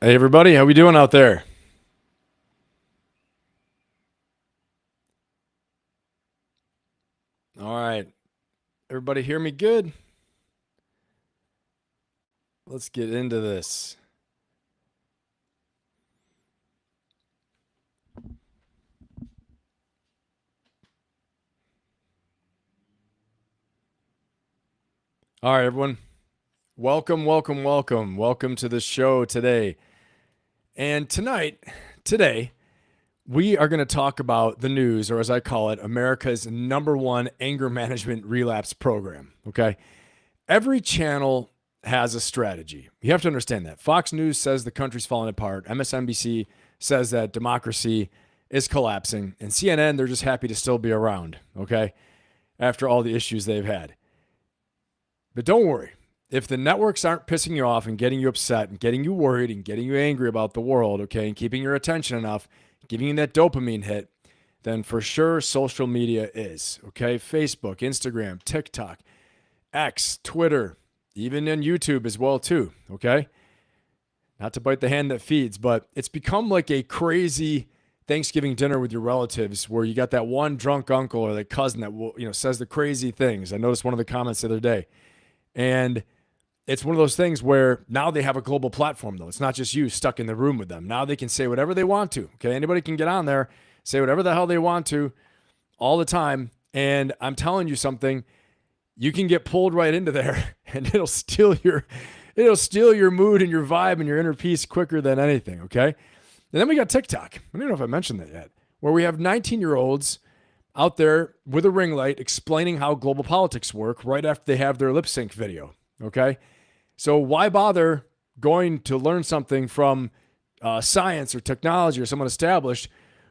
Hey everybody, how we doing out there? All right. Everybody hear me good? Let's get into this. All right, everyone. Welcome, welcome, welcome. Welcome to the show today. And today, we are going to talk about the news, or as I call it, America's #1 anger management relapse program. Okay. Every channel has a strategy. You have to understand that. Fox News says the country's falling apart. MSNBC says that democracy is collapsing. And CNN, they're just happy to still be around, okay, after all the issues they've had. But don't worry. If the networks aren't pissing you off and getting you upset and getting you worried and getting you angry about the world, okay, and keeping your attention enough, giving you that dopamine hit, then for sure social media is, okay? Facebook, Instagram, TikTok, X, Twitter, even in YouTube as well too, okay? Not to bite the hand that feeds, but it's become like a crazy Thanksgiving dinner with your relatives where you got that one drunk uncle or that cousin that will, says the crazy things. I noticed one of the comments the other day. And it's one of those things where now they have a global platform though. It's not just you stuck in the room with them. Now they can say whatever they want to, okay? Anybody can get on there, say whatever the hell they want to all the time. And I'm telling you something, you can get pulled right into there and it'll steal your mood and your vibe and your inner peace quicker than anything, okay? And then we got TikTok. I don't know if I mentioned that yet, where we have 19-year-olds out there with a ring light explaining how global politics work right after they have their lip sync video, okay? So why bother going to learn something from science or technology or someone established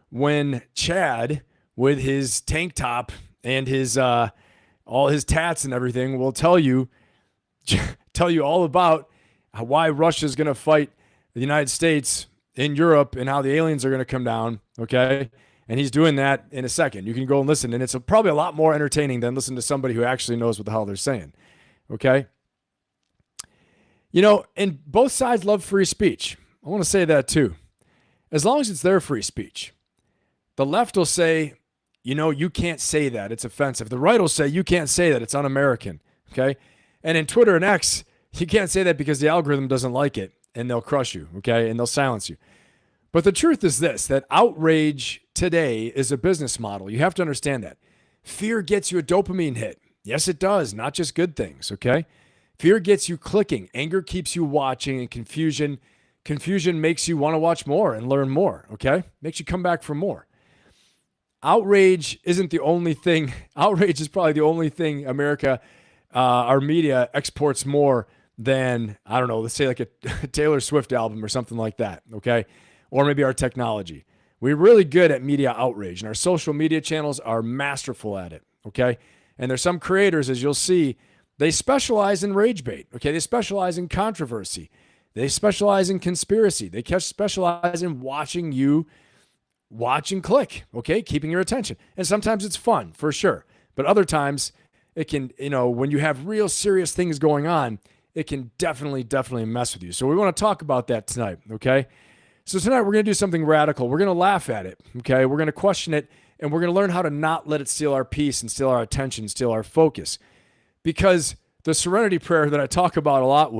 when Chad, with his tank top and his all his tats and everything, will tell you all about why Russia is going to fight the United States in Europe and how the aliens are going to come down, okay? And he's doing that in a second. You can go and listen, and it's probably a lot more entertaining than listen to somebody who actually knows what the hell they're saying, okay? And both sides love free speech. I want to say that too. As long as it's their free speech. The left will say, you can't say that. It's offensive. The right will say, you can't say that. It's un-American, okay? And in Twitter and X, you can't say that because the algorithm doesn't like it, and they'll crush you, okay? And they'll silence you. But the truth is this, that outrage today is a business model. You have to understand that. Fear gets you a dopamine hit. Yes, it does. Not just good things, okay? Fear gets you clicking. Anger keeps you watching, and confusion makes you want to watch more and learn more, okay? Makes you come back for more. Outrage isn't the only thing. Outrage is probably the only thing America, our media exports more than, I don't know, let's say like a Taylor Swift album or something like that, okay? Or maybe our technology. We're really good at media outrage, and our social media channels are masterful at it, okay? And there's some creators, as you'll see, they specialize in rage bait, okay? They specialize in controversy. They specialize in conspiracy. They specialize in watching you watch and click, okay? Keeping your attention. And sometimes it's fun, for sure. But other times, it can, when you have real serious things going on, it can definitely mess with you. So we want to talk about that tonight, okay? So tonight we're going to do something radical. We're going to laugh at it, okay? We're going to question it, and we're going to learn how to not let it steal our peace and steal our attention, steal our focus. Because the serenity prayer that I talk about a lot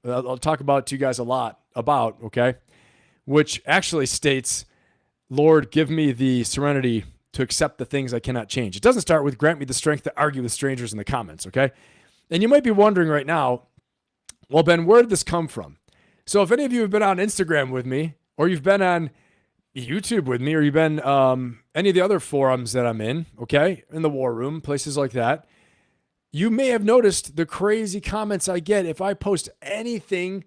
I'll talk about to you guys a lot about, okay? Which actually states, Lord, give me the serenity to accept the things I cannot change. It doesn't start with grant me the strength to argue with strangers in the comments, okay? And you might be wondering right now, well, Ben, where did this come from? So if any of you have been on Instagram with me, or you've been on YouTube with me, or you've been any of the other forums that I'm in, okay, in the war room, places like that, you may have noticed the crazy comments I get if I post anything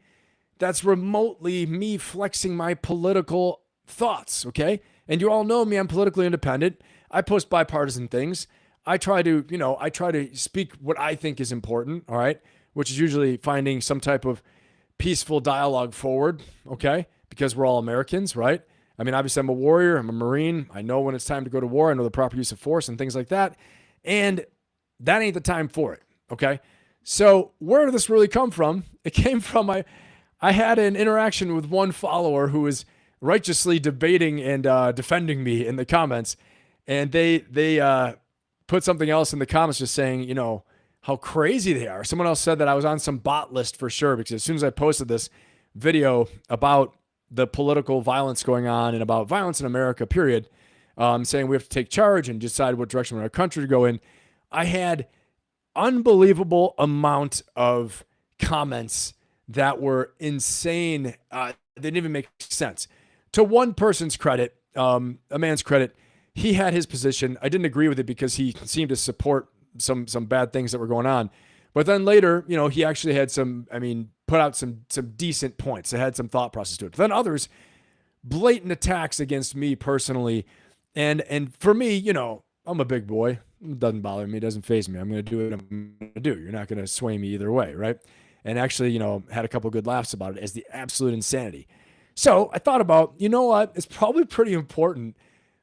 that's remotely me flexing my political thoughts, okay? And you all know me, I'm politically independent. I post bipartisan things. I try to speak what I think is important, all right? Which is usually finding some type of peaceful dialogue forward, okay? Because we're all Americans, right? I mean, obviously I'm a warrior, I'm a Marine. I know when it's time to go to war. I know the proper use of force and things like that. And that ain't the time for it, okay? So where did this really come from? It came from I had an interaction with one follower who was righteously debating and defending me in the comments, and they put something else in the comments just saying, you know, how crazy they are. Someone else said that I was on some bot list for sure, because as soon as I posted this video about the political violence going on and about violence in America, period, saying we have to take charge and decide what direction we want our country to go in, I had unbelievable amount of comments that were insane. They didn't even make sense. To one person's credit, a man's credit, he had his position. I didn't agree with it because he seemed to support some bad things that were going on. But then later, you know, he actually had put out some decent points that had some thought process to it. But then others, blatant attacks against me personally. And for me, you know, I'm a big boy. It doesn't bother me. It doesn't faze me. I'm going to do what I'm going to do. You're not going to sway me either way, right? And actually, you know, had a couple of good laughs about it as the absolute insanity. So I thought about, you know what? It's probably pretty important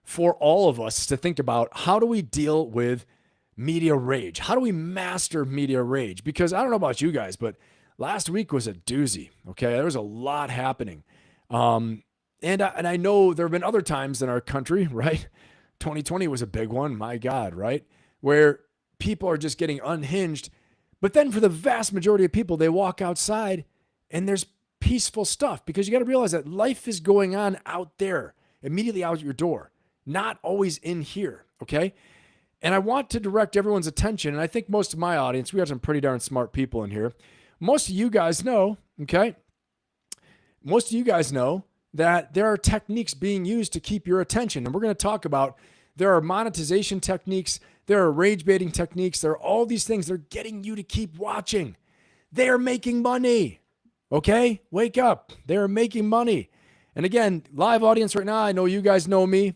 for all of us to think about, how do we deal with media rage? How do we master media rage? Because I don't know about you guys, but last week was a doozy. Okay, there was a lot happening, and I know there have been other times in our country, right? 2020 was a big one. My God, right? Where people are just getting unhinged, but then for the vast majority of people, they walk outside and there's peaceful stuff, because you got to realize that life is going on out there, immediately out your door, not always in here. Okay. And I want to direct everyone's attention. And I think most of my audience, we have some pretty darn smart people in here. Most of you guys know, okay? Most of you guys know that there are techniques being used to keep your attention. And we're going to talk about, there are monetization techniques, there are rage baiting techniques, there are all these things. They're getting you to keep watching. They are making money. Okay? Wake up. They are making money. And again, live audience right now, I know you guys know me.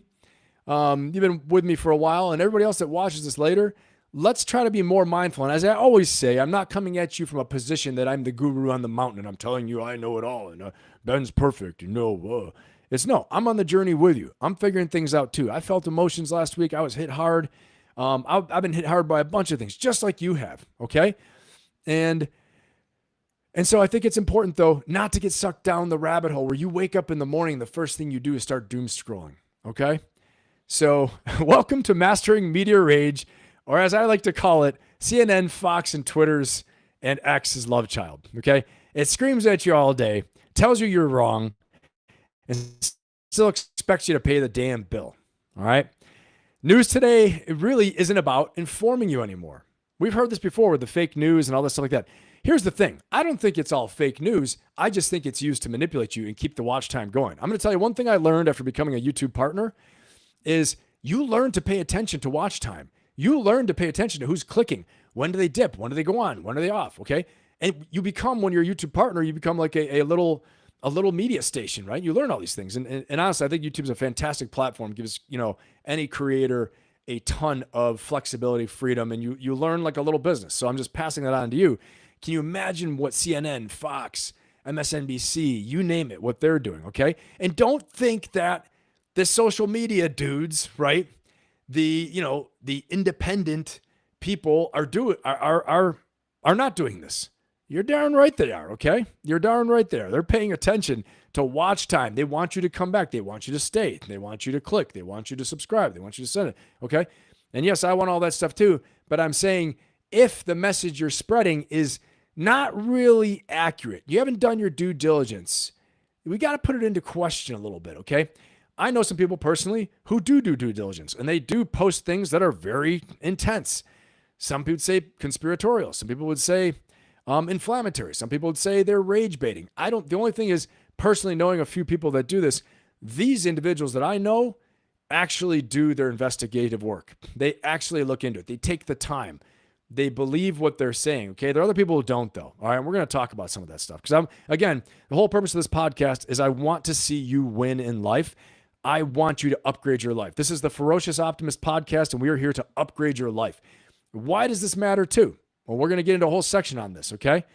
You've been with me for a while, and everybody else that watches this later, let's try to be more mindful. And as I always say, I'm not coming at you from a position that I'm the guru on the mountain and I'm telling you I know it all and Ben's perfect. You know, it's no, I'm on the journey with you. I'm figuring things out too. I felt emotions last week. I was hit hard. I've been hit hard by a bunch of things, just like you have. Okay. And so I think it's important, though, not to get sucked down the rabbit hole where you wake up in the morning, the first thing you do is start doom scrolling. Okay. So welcome to Mastering Media Rage, or as I like to call it, CNN, Fox, and Twitter's and X's love child. Okay. It screams at you all day, tells you you're wrong, and still expects you to pay the damn bill. All right. News today, it really isn't about informing you anymore. We've heard this before with the fake news and all this stuff like that. Here's the thing. I don't think it's all fake news. I just think it's used to manipulate you and keep the watch time going. I'm going to tell you one thing I learned after becoming a YouTube partner is you learn to pay attention to watch time. You learn to pay attention to who's clicking. When do they dip? When do they go on? When are they off? Okay. And you become, when you're a YouTube partner, you become like a little media station, right? You learn all these things. And honestly, I think YouTube's a fantastic platform. It gives, you know, any creator a ton of flexibility, freedom, and you learn like a little business. So I'm just passing that on to you. Can you imagine what CNN, Fox, MSNBC, you name it, what they're doing? Okay. And don't think that the social media dudes, right? The independent people are not doing this. You're darn right they are, okay? You're darn right there. They're paying attention to watch time. They want you to come back. They want you to stay. They want you to click. They want you to subscribe. They want you to send it, okay? And yes, I want all that stuff too, but I'm saying if the message you're spreading is not really accurate, you haven't done your due diligence, we got to put it into question a little bit, okay? I know some people personally who do due diligence, and they do post things that are very intense. Some people would say conspiratorial. Some people would say inflammatory. Some people would say they're rage baiting. The only thing is, personally knowing a few people that do this, these individuals that I know actually do their investigative work. They actually look into it. They take the time. They believe what they're saying. Okay. There are other people who don't, though. All right. We're going to talk about some of that stuff because again, the whole purpose of this podcast is I want to see you win in life. I want you to upgrade your life. This is the Ferocious Optimist podcast, and we are here to upgrade your life. Why does this matter too? Well, we're going to get into a whole section on this. Okay.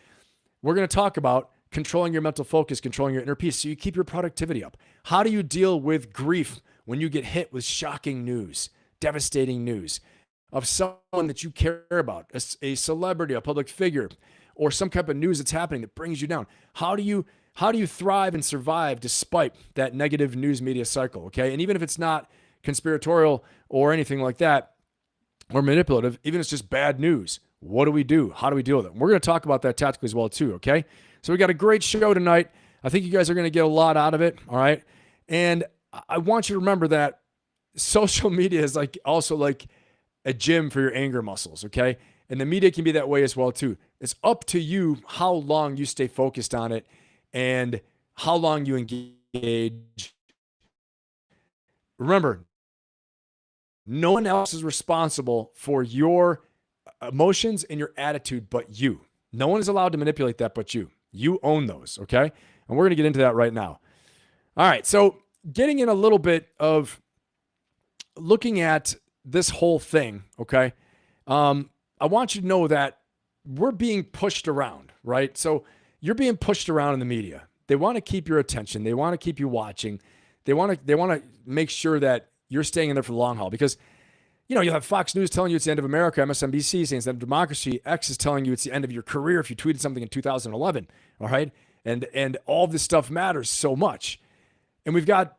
We're going to talk about controlling your mental focus, controlling your inner peace so you keep your productivity up. How do you deal with grief when you get hit with shocking news, devastating news of someone that you care about, a celebrity, a public figure, or some type of news that's happening that brings you down? How do How do you thrive and survive despite that negative news media cycle, okay? And even if it's not conspiratorial or anything like that, or manipulative, even if it's just bad news, what do we do? How do we deal with it? We're going to talk about that tactically as well too, okay? So we got a great show tonight. I think you guys are going to get a lot out of it, all right? And I want you to remember that social media is also like a gym for your anger muscles, okay? And the media can be that way as well too. It's up to you how long you stay focused on it and how long you engage. Remember, no one else is responsible for your emotions and your attitude but you. No one is allowed to manipulate that but you. You own those, okay? And we're going to get into that right now. All right, so getting in a little bit of looking at this whole thing, okay? I want you to know that we're being pushed around, right? So you're being pushed around in the media. They want to keep your attention. They want to keep you watching. They want to make sure that you're staying in there for the long haul because, you'll have Fox News telling you it's the end of America, MSNBC saying it's the end of democracy, X is telling you it's the end of your career if you tweeted something in 2011, all right? And all this stuff matters so much. And we've got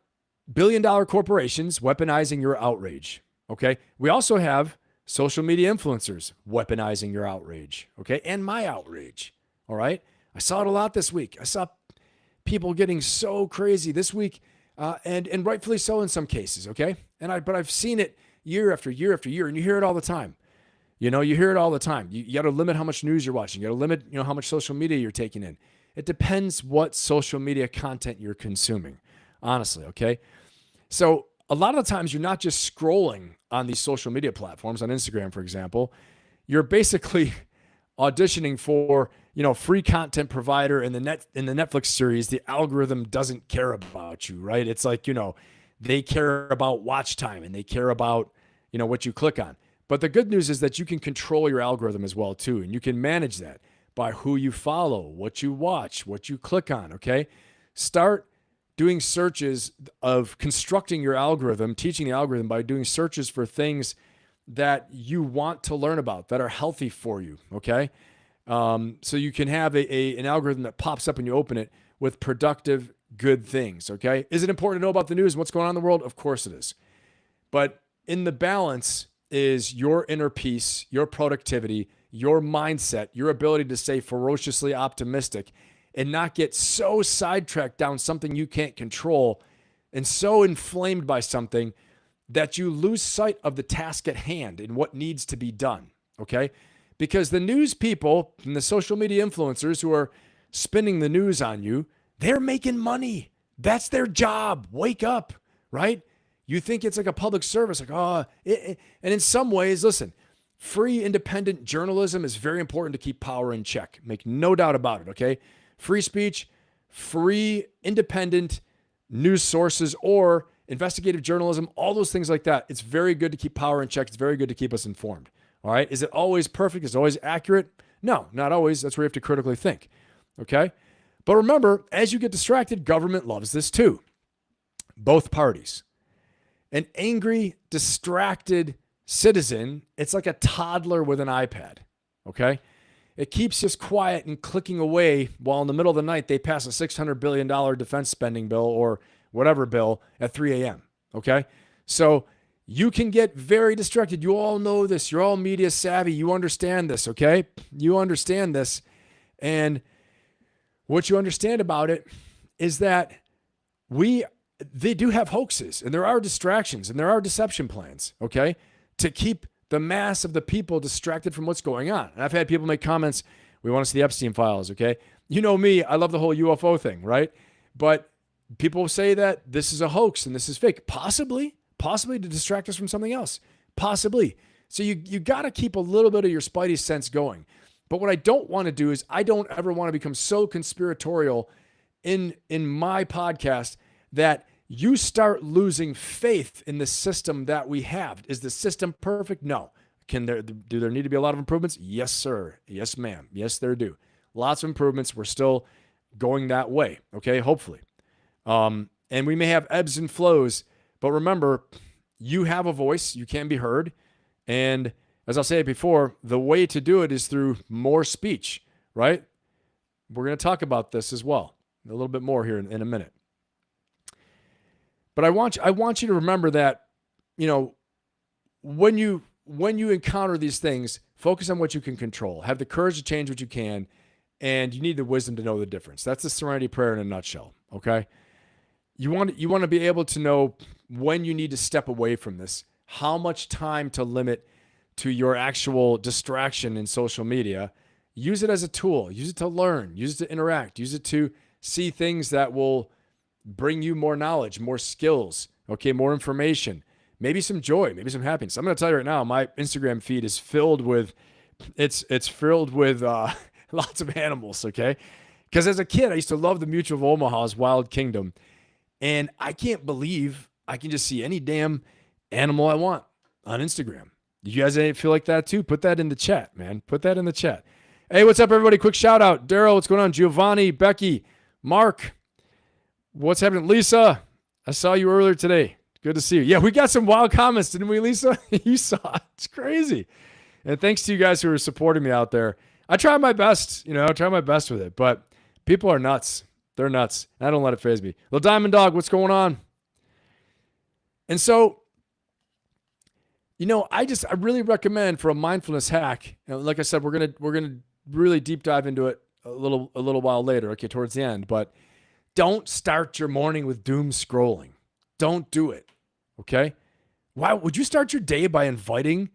billion-dollar corporations weaponizing your outrage, okay? We also have social media influencers weaponizing your outrage, okay? And my outrage, all right? I saw it a lot this week. I saw people getting so crazy this week, and rightfully so in some cases, okay? But I've seen it year after year after year, and you hear it all the time. You hear it all the time. You got to limit how much news you're watching. You got to limit, how much social media you're taking in. It depends what social media content you're consuming, honestly, okay? So a lot of the times you're not just scrolling on these social media platforms, on Instagram, for example. You're basically auditioning for, free content provider in the Netflix series. The algorithm doesn't care about you, right? It's like, they care about watch time and they care about, what you click on. But the good news is that you can control your algorithm as well too. And you can manage that by who you follow, what you watch, what you click on, okay? Start doing searches of constructing your algorithm, teaching the algorithm by doing searches for things that you want to learn about that are healthy for you, okay? So you can have an algorithm that pops up when you open it with productive, good things, okay? Is it important to know about the news and what's going on in the world? Of course it is. But in the balance is your inner peace, your productivity, your mindset, your ability to stay ferociously optimistic and not get so sidetracked down something you can't control and so inflamed by something that you lose sight of the task at hand and what needs to be done, okay? Because the news people and the social media influencers who are spinning the news on you, they're making money. That's their job. Wake up, right? You think it's like a public service, and in some ways, listen, free independent journalism is very important to keep power in check. Make no doubt about it, okay? Free speech, free independent news sources or investigative journalism, all those things like that. It's very good to keep power in check. It's very good to keep us informed, all right? Is it always perfect? Is it always accurate? No, not always. That's where you have to critically think, okay? But remember, as you get distracted, government loves this too. Both parties. An angry, distracted citizen, it's like a toddler with an iPad, okay? It keeps us quiet and clicking away while in the middle of the night they pass a $600 billion defense spending bill or whatever bill at 3 a.m., okay? So you can get very distracted. You all know this. You're all media savvy. You understand this, okay? You understand this. And what you understand about it is that they do have hoaxes and there are distractions and there are deception plans, okay, to keep the mass of the people distracted from what's going on. And I've had people make comments, we want to see the Epstein files, okay? You know me, I love the whole UFO thing, right? But people say that this is a hoax and this is fake. Possibly to distract us from something else. Possibly. So you got to keep a little bit of your spidey sense going. But what I don't want to do is I don't ever want to become so conspiratorial in my podcast that you start losing faith in the system that we have. Is the system perfect? No. Do there need to be a lot of improvements? Yes, sir. Yes, ma'am. Yes, there do. Lots of improvements. We're still going that way, okay? Hopefully. And we may have ebbs and flows, but remember, you have a voice. You can be heard. And as I'll say it before, the way to do it is through more speech, right? We're going to talk about this as well, a little bit more here in a minute. But I want you to remember that, when you encounter these things, focus on what you can control. Have the courage to change what you can, and you need the wisdom to know the difference. That's the Serenity Prayer in a nutshell, okay? You want to be able to know when you need to step away from this, how much time to limit to your actual distraction in social media. Use it as a tool. Use it to learn. Use it to interact. Use it to see things that will bring you more knowledge, more skills, okay, more information, maybe some joy, maybe some happiness. I'm going to tell you right now, my Instagram feed is filled with, it's filled with lots of animals, okay? Because as a kid, I used to love the Mutual of Omaha's Wild Kingdom, and I can't believe I can just see any damn animal I want on Instagram. You guys feel like that too? Put that in the chat, man. Put that in the chat. Hey, what's up, everybody? Quick shout out. Daryl, what's going on? Giovanni, Becky, Mark, what's happening? Lisa, I saw you earlier today. Good to see you. Yeah, we got some wild comments, didn't we, Lisa? You saw it. It's crazy. And thanks to you guys who are supporting me out there. I try my best, I try my best with it, but people are nuts. They're nuts. I don't let it faze me. Little Diamond Dog, what's going on? And so, I really recommend for a mindfulness hack. Like I said, we're gonna really deep dive into it a little while later, okay, towards the end. But don't start your morning with doom scrolling. Don't do it, okay? Why would you start your day by inviting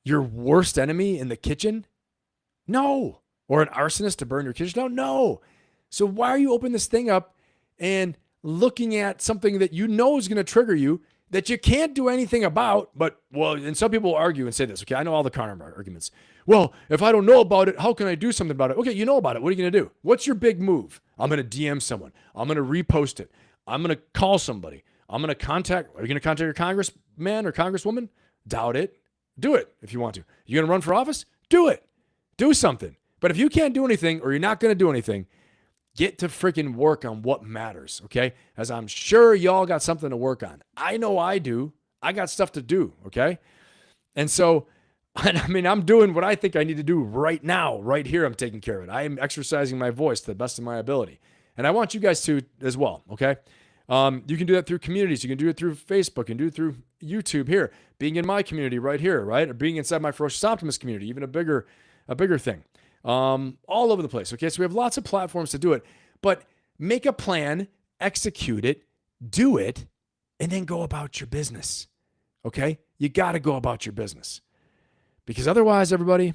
your worst enemy in the kitchen? No. Or an arsonist to burn your kitchen down? No. So why are you opening this thing up and looking at something that you know is going to trigger you that you can't do anything about? And some people argue and say this, okay? I know all the counter arguments. Well, if I don't know about it, how can I do something about it? Okay, you know about it. What are you going to do? What's your big move? I'm going to DM someone. I'm going to repost it. I'm going to call somebody. Are you going to contact your congressman or congresswoman? Doubt it. Do it if you want to. You going to run for office? Do it. Do something. But if you can't do anything or you're not going to do anything, get to freaking work on what matters, okay? As I'm sure y'all got something to work on. I know I do. I got stuff to do, okay? And so, I'm doing what I think I need to do right now, right here. I'm taking care of it. I am exercising my voice to the best of my ability. And I want you guys to as well, okay? You can do that through communities. You can do it through Facebook. You can do it through YouTube here. Being in my community right here, right? Or being inside my Ferocious Optimist community, even a bigger thing. All over the place, okay? So we have lots of platforms to do it. But make a plan, execute it, do it, and then go about your business, okay? You got to go about your business. Because otherwise, everybody,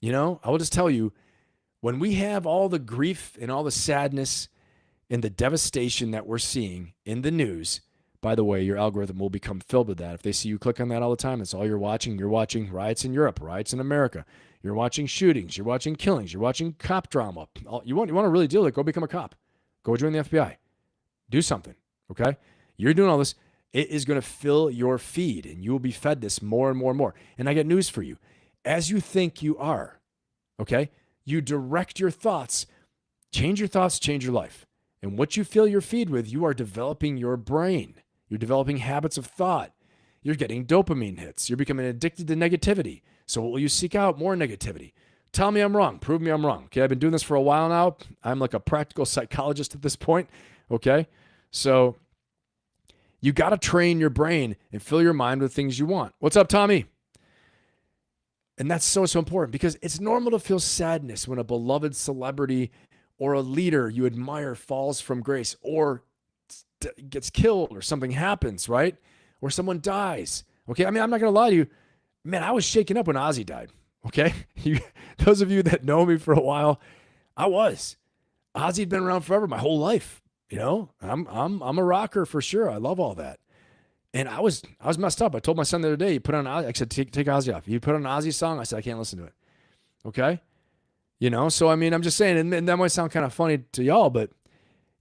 I will just tell you, when we have all the grief and all the sadness and the devastation that we're seeing in the news, by the way, your algorithm will become filled with that. If they see you click on that all the time, that's all you're watching. You're watching riots in Europe, riots in America. You're watching shootings. You're watching killings. You're watching cop drama. You want to really deal with it, go become a cop. Go join the FBI. Do something, okay? You're doing all this. It is going to fill your feed, and you will be fed this more and more and more. And I got news for you. As you think you are, okay, you direct your thoughts. Change your thoughts, change your life. And what you fill your feed with, you are developing your brain. You're developing habits of thought. You're getting dopamine hits. You're becoming addicted to negativity. So what will you seek out? More negativity. Tell me I'm wrong. Prove me I'm wrong. Okay, I've been doing this for a while now. I'm like a practical psychologist at this point. Okay, so you got to train your brain and fill your mind with things you want. What's up, Tommy? And that's so important because it's normal to feel sadness when a beloved celebrity or a leader you admire falls from grace or gets killed or something happens, right? Or someone dies. Okay, I'm not going to lie to you. Man, I was shaken up when Ozzy died. Okay, those of you that know me for a while, I was. Ozzy'd been around forever, my whole life. I'm a rocker for sure. I love all that. And I was messed up. I told my son the other day, you put on Ozzy. I said, take Ozzy off. You put on an Ozzy song. I said, I can't listen to it. Okay, So I'm just saying, and that might sound kind of funny to y'all, but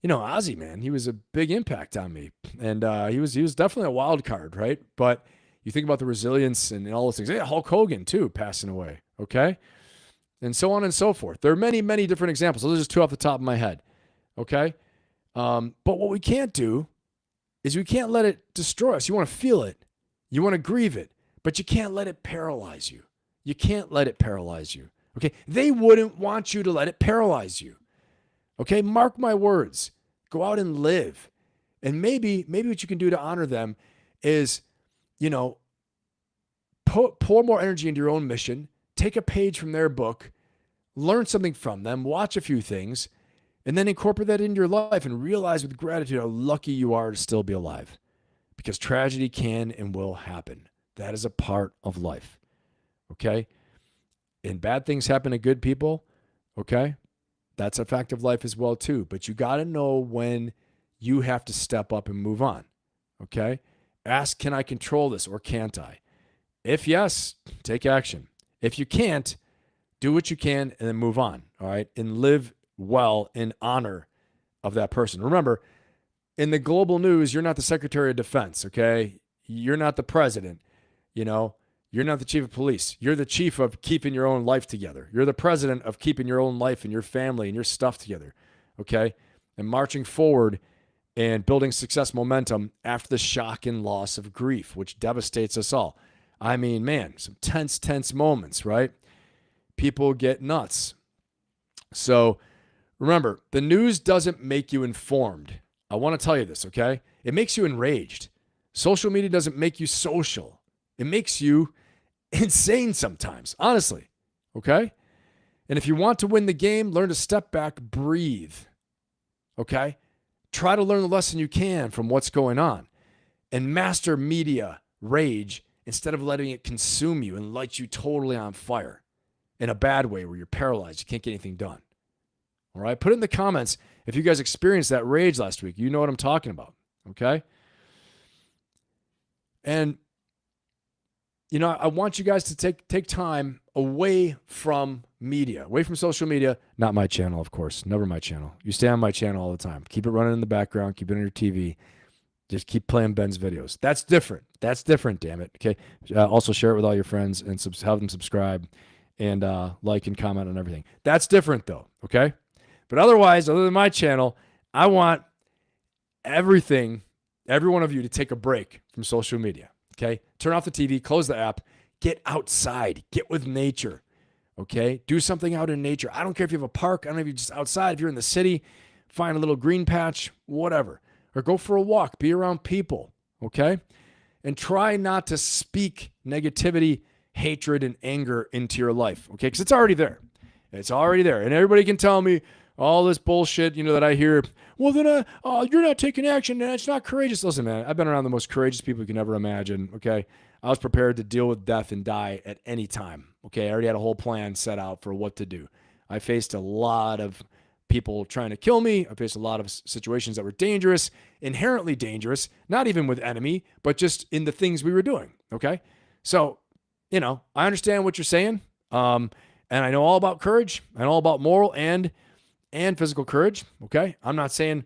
Ozzy, man, he was a big impact on me, and he was definitely a wild card, right? But you think about the resilience and all those things. Yeah, Hulk Hogan too, passing away. Okay, and so on and so forth. There are many, many different examples. Those are just two off the top of my head. Okay, but what we can't do is we can't let it destroy us. You want to feel it, you want to grieve it, but you can't let it paralyze you. You can't let it paralyze you. Okay, they wouldn't want you to let it paralyze you. Okay, mark my words. Go out and live. And maybe what you can do to honor them is, you know, pour more energy into your own mission, take a page from their book, learn something from them, watch a few things, and then incorporate that into your life and realize with gratitude how lucky you are to still be alive. Because tragedy can and will happen. That is a part of life. Okay? And bad things happen to good people. Okay? That's a fact of life as well too. But you got to know when you have to step up and move on. Okay? Ask, can I control this or can't I? If yes, take action. If you can't, do what you can and then move on. All right? And live well in honor of that person. Remember, in the global news, you're not the Secretary of Defense, okay? You're not the president, you know? You're not the chief of police. You're the chief of keeping your own life together. You're the president of keeping your own life and your family and your stuff together, okay? And marching forward and building success momentum after the shock and loss of grief, which devastates us all. I mean, man, some tense moments, right? People get nuts. So remember, the news doesn't make you informed. I want to tell you this, okay? It makes you enraged. Social media doesn't make you social. It makes you insane sometimes, honestly, okay? And if you want to win the game, learn to step back, breathe, okay? Try to learn the lesson you can from what's going on and master media rage instead of letting it consume you and light you totally on fire in a bad way where you're paralyzed. You can't get anything done. All right? Put it in the comments if you guys experienced that rage last week. You know what I'm talking about, okay? And, you know, I want you guys to take time away from media, away from social media. Not my channel, of course. Never my channel. You stay on my channel all the time. Keep it running in the background. Keep it on your TV. Just keep playing Ben's videos. That's different. That's different, damn it. Okay? Also share it with all your friends and have them subscribe and like and comment on everything. That's different, though, okay? But otherwise, other than my channel, I want every one of you to take a break from social media, okay? Turn off the TV, close the app, get outside, get with nature, okay? Do something out in nature. I don't care if you have a park. I don't know if you're just outside. If you're in the city, find a little green patch, whatever. Or go for a walk, be around people, okay? And try not to speak negativity, hatred, and anger into your life, okay? Because it's already there. It's already there. And everybody can tell me, all this bullshit, you know, that I hear, well, then you're not taking action and it's not courageous. Listen, man, I've been around the most courageous people you can ever imagine, okay? I was prepared to deal with death and die at any time, okay? I already had a whole plan set out for what to do. I faced a lot of people trying to kill me. I faced a lot of situations that were dangerous, inherently dangerous, not even with enemy, but just in the things we were doing, okay? So, you know, I understand what you're saying, and I know all about courage. I know all about moral and physical courage, okay? I'm not saying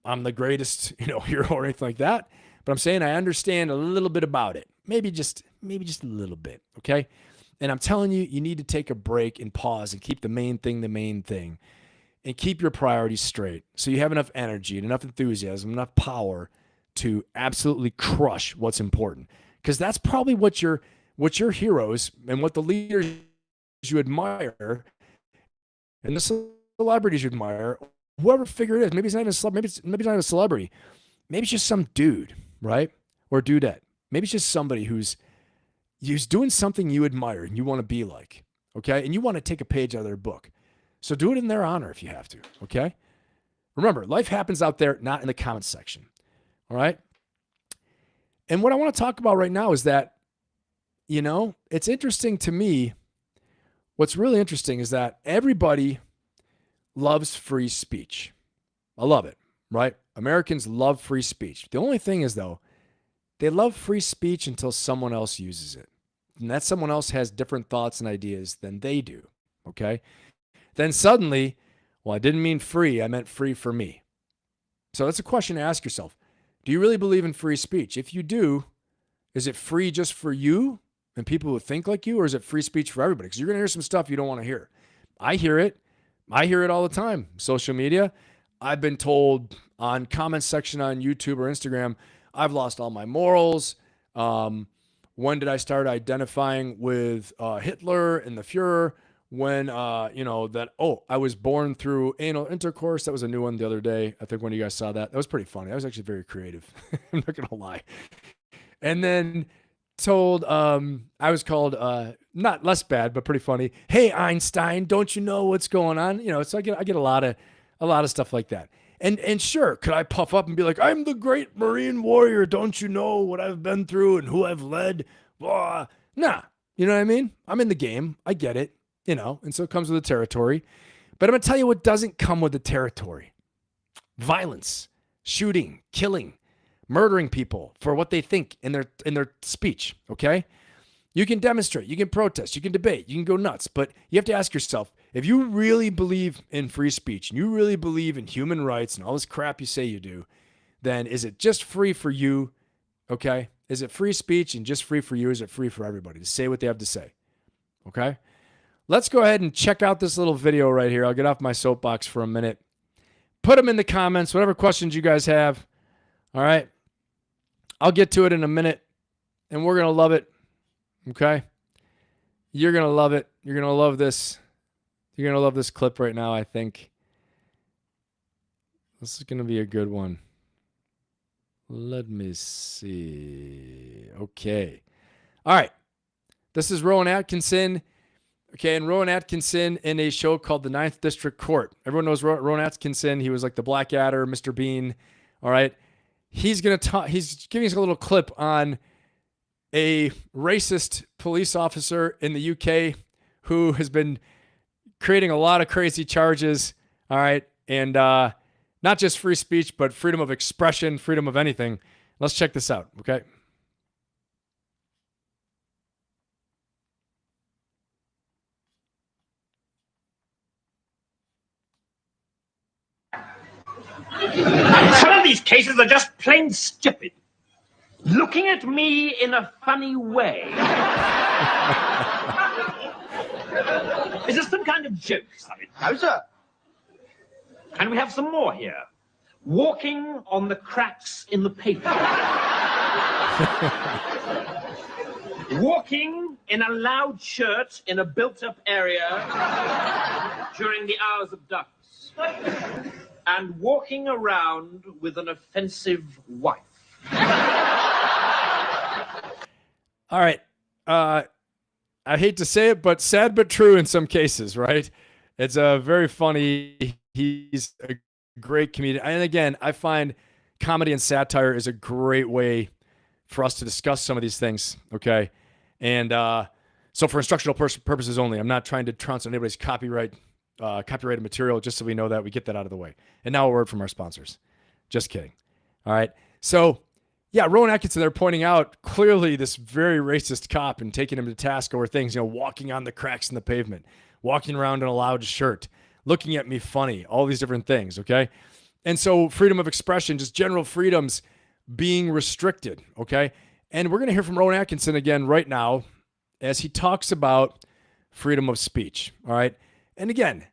I'm the greatest, you know, hero or anything like that, but I'm saying I understand a little bit about it. Maybe just a little bit, okay? And I'm telling you, you need to take a break and pause and keep the main thing, and keep your priorities straight so you have enough energy and enough enthusiasm, enough power to absolutely crush what's important. Because that's probably what your heroes and what the leaders you admire and the celebrities you admire, whoever figure it is, maybe it's not even maybe it's not even a celebrity. Maybe it's just some dude, right? Or dudette. Maybe it's just somebody who's doing something you admire and you want to be like, okay? And you want to take a page out of their book. So do it in their honor if you have to, okay? Remember, life happens out there, not in the comments section, all right? And what I want to talk about right now is that, you know, it's interesting to me. What's really interesting is that everybody loves free speech. I love it, right? Americans love free speech. The only thing is, though, they love free speech until someone else uses it. And that someone else has different thoughts and ideas than they do, okay? Then suddenly, well, I didn't mean free. I meant free for me. So that's a question to ask yourself. Do you really believe in free speech? If you do, is it free just for you and people who think like you, or is it free speech for everybody? Because you're going to hear some stuff you don't want to hear. I hear it. I hear it all the time. Social media. I've been told on comment section on YouTube or Instagram, I've lost all my morals. When did I start identifying with Hitler and the Fuhrer? when, that, oh, I was born through anal intercourse. That was a new one the other day. I think when you guys saw that, that was pretty funny. I was actually very creative. I'm not going to lie. And then told, I was called, not less bad, but pretty funny. Hey, Einstein, don't you know what's going on? So I get a lot of stuff like that. And sure, could I puff up and be like, I'm the great Marine warrior. Don't you know what I've been through and who I've led? Blah. Nah. You know what I mean? I'm in the game. I get it, and so it comes with the territory. But I'm going to tell you what doesn't come with the territory. Violence, shooting, killing, murdering people for what they think in their speech, okay? You can demonstrate, you can protest, you can debate, you can go nuts, but you have to ask yourself, if you really believe in free speech and you really believe in human rights and all this crap you say you do, then is it just free for you, okay? Is it free speech and just free for you? Is it free for everybody to say what they have to say, okay? Let's go ahead and check out this little video right here. I'll get off my soapbox for a minute. Put them in the comments, whatever questions you guys have, all right? I'll get to it in a minute, and we're going to love it, okay? You're going to love it. You're going to love this. You're going to love this clip right now, I think. This is going to be a good one. Let me see. Okay. All right. This is Rowan Atkinson. Okay, and Rowan Atkinson in a show called The Ninth District Court. Everyone knows Rowan Atkinson. He was like the Blackadder, Mr.Bean. All right. He's going to talk. He's giving us a little clip on a racist police officer in the UK who has been creating a lot of crazy charges. All right. And not just free speech, but freedom of expression, freedom of anything. Let's check this out. Okay. Some of these cases are just plain stupid. Looking at me in a funny way. Is this some kind of joke, Stavrides? No, sir. Can we have some more here? Walking on the cracks in the pavement. Walking in a loud shirt in a built-up area during the hours of darkness. And walking around with an offensive wife. All right. I hate to say it, but sad but true in some cases, right? It's very funny. He's a great comedian. And again, I find comedy and satire is a great way for us to discuss some of these things, okay? And so for instructional purposes only, I'm not trying to trounce on anybody's copyrighted material, just so we know that we get that out of the way. And now a word from our sponsors. Just kidding. All right. So, yeah, Rowan Atkinson, they're pointing out clearly this very racist cop and taking him to task over things, walking on the cracks in the pavement, walking around in a loud shirt, looking at me funny, all these different things, okay? And so freedom of expression, just general freedoms being restricted, okay? And we're going to hear from Rowan Atkinson again right now as he talks about freedom of speech, all right? And again,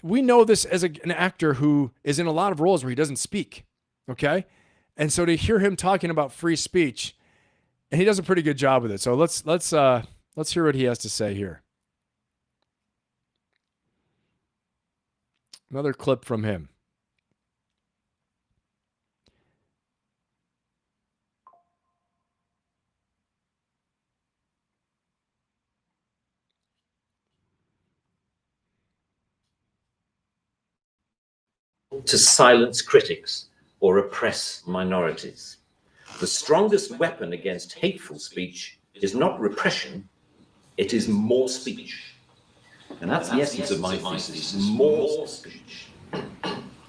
we know this as an actor who is in a lot of roles where he doesn't speak, okay? And so to hear him talking about free speech, and he does a pretty good job with it. So let's hear what he has to say here. Another clip from him. To silence critics or oppress minorities. The strongest weapon against hateful speech is not repression, it is more speech. And that's the essence of my thesis, more speech.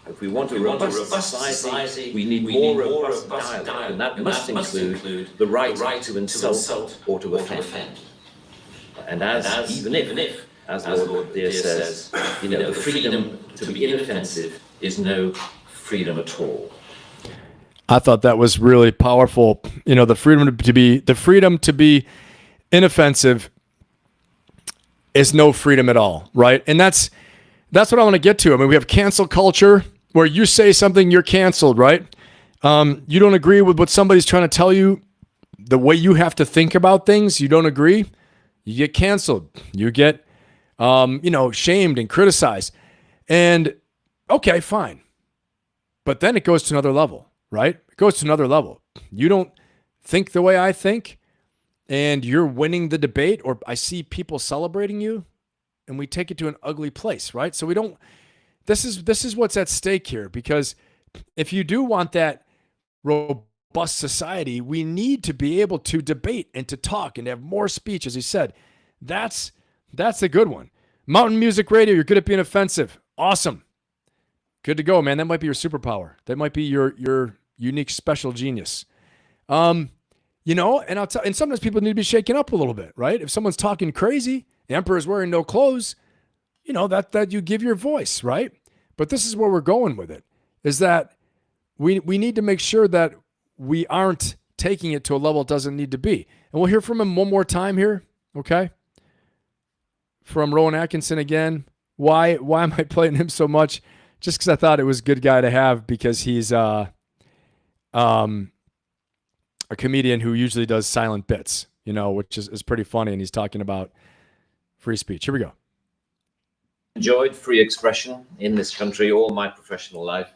If we want a robust society, we need more robust dialogue, and that must include the right to insult or to offend. And even if, as Lord Deere says, the freedom to be inoffensive is no freedom at all. I thought that was really powerful. The freedom to be inoffensive is no freedom at all, right? And that's what I want to get to. I mean, we have cancel culture where you say something, you're canceled, right? You don't agree with what somebody's trying to tell you, the way you have to think about things, you don't agree, you get canceled. You get shamed and criticized. And okay, fine. But then it goes to another level, right? It goes to another level. You don't think the way I think, and you're winning the debate, or I see people celebrating you, and we take it to an ugly place, right? So we don't, this is what's at stake here, because if you do want that robust society, we need to be able to debate and to talk and have more speech, as he said. That's a good one. Mountain Music Radio, you're good at being offensive. Awesome. Good to go, man. That might be your superpower. That might be your unique special genius. And and sometimes people need to be shaken up a little bit, right? If someone's talking crazy, the emperor's wearing no clothes, that you give your voice, right? But this is where we're going with it, is that we need to make sure that we aren't taking it to a level it doesn't need to be. And we'll hear from him one more time here, okay? From Rowan Atkinson again. Why am I playing him so much? Just because I thought it was a good guy to have, because he's a comedian who usually does silent bits, which is pretty funny, and he's talking about free speech. Here we go. Enjoyed free expression in this country all my professional life,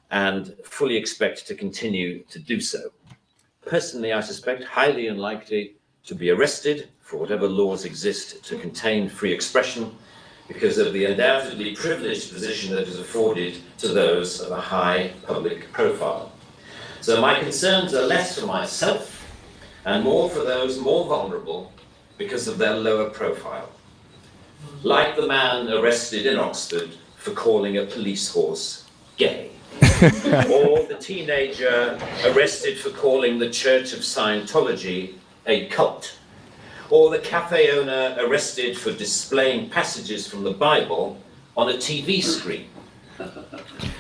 and fully expect to continue to do so. Personally, I suspect highly unlikely to be arrested for whatever laws exist to contain free expression, because of the undoubtedly privileged position that is afforded to those of a high public profile. So my concerns are less for myself and more for those more vulnerable because of their lower profile. Like the man arrested in Oxford for calling a police horse gay. Or the teenager arrested for calling the Church of Scientology a cult. Or the cafe owner arrested for displaying passages from the Bible on a TV screen.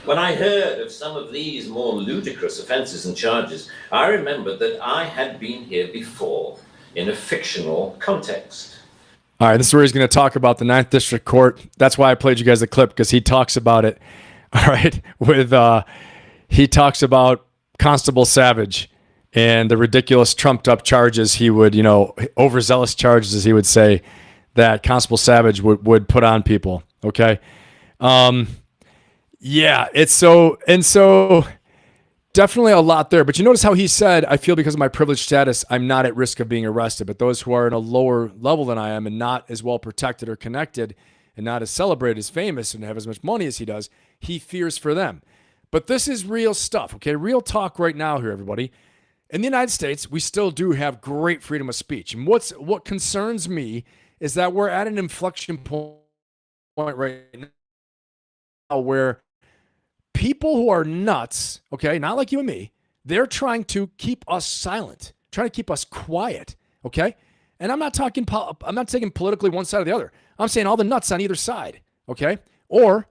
When I heard of some of these more ludicrous offenses and charges, I remembered that I had been here before in a fictional context. All right, this is where he's going to talk about the 9th District Court. That's why I played you guys the clip, because he talks about it. All right, he talks about Constable Savage and the ridiculous trumped up charges he would, overzealous charges, as he would say, that Constable Savage would put on people. Okay. Yeah, it's so definitely a lot there. But you notice how he said, I feel because of my privileged status, I'm not at risk of being arrested. But those who are in a lower level than I am and not as well protected or connected and not as celebrated, as famous, and have as much money as he does, he fears for them. But this is real stuff, okay? Real talk right now here, everybody. In the United States, we still do have great freedom of speech. And what concerns me is that we're at an inflection point right now where people who are nuts, okay, not like you and me, they're trying to keep us silent, trying to keep us quiet, okay? And I'm not taking politically one side or the other. I'm saying all the nuts on either side, okay? Or,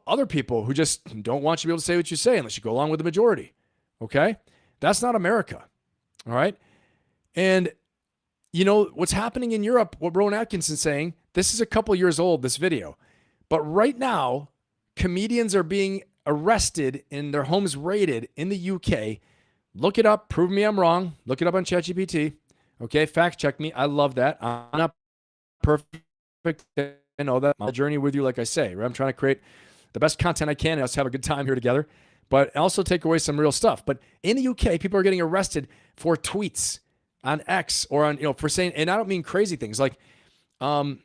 other people who just don't want you to be able to say what you say unless you go along with the majority, okay? That's not America, all right? And, what's happening in Europe, what Rowan Atkinson's saying, this is a couple years old, this video. But right now, comedians are being arrested and their homes raided in the UK. Look it up. Prove me I'm wrong. Look it up on ChatGPT. Okay, fact check me. I love that. I'm not perfect. I know that. I'm on a journey with you, like I say. Right? I'm trying to create the best content I can and us have a good time here together, but also take away some real stuff. But in the UK, people are getting arrested for tweets on X or on, for saying, and I don't mean crazy things like, a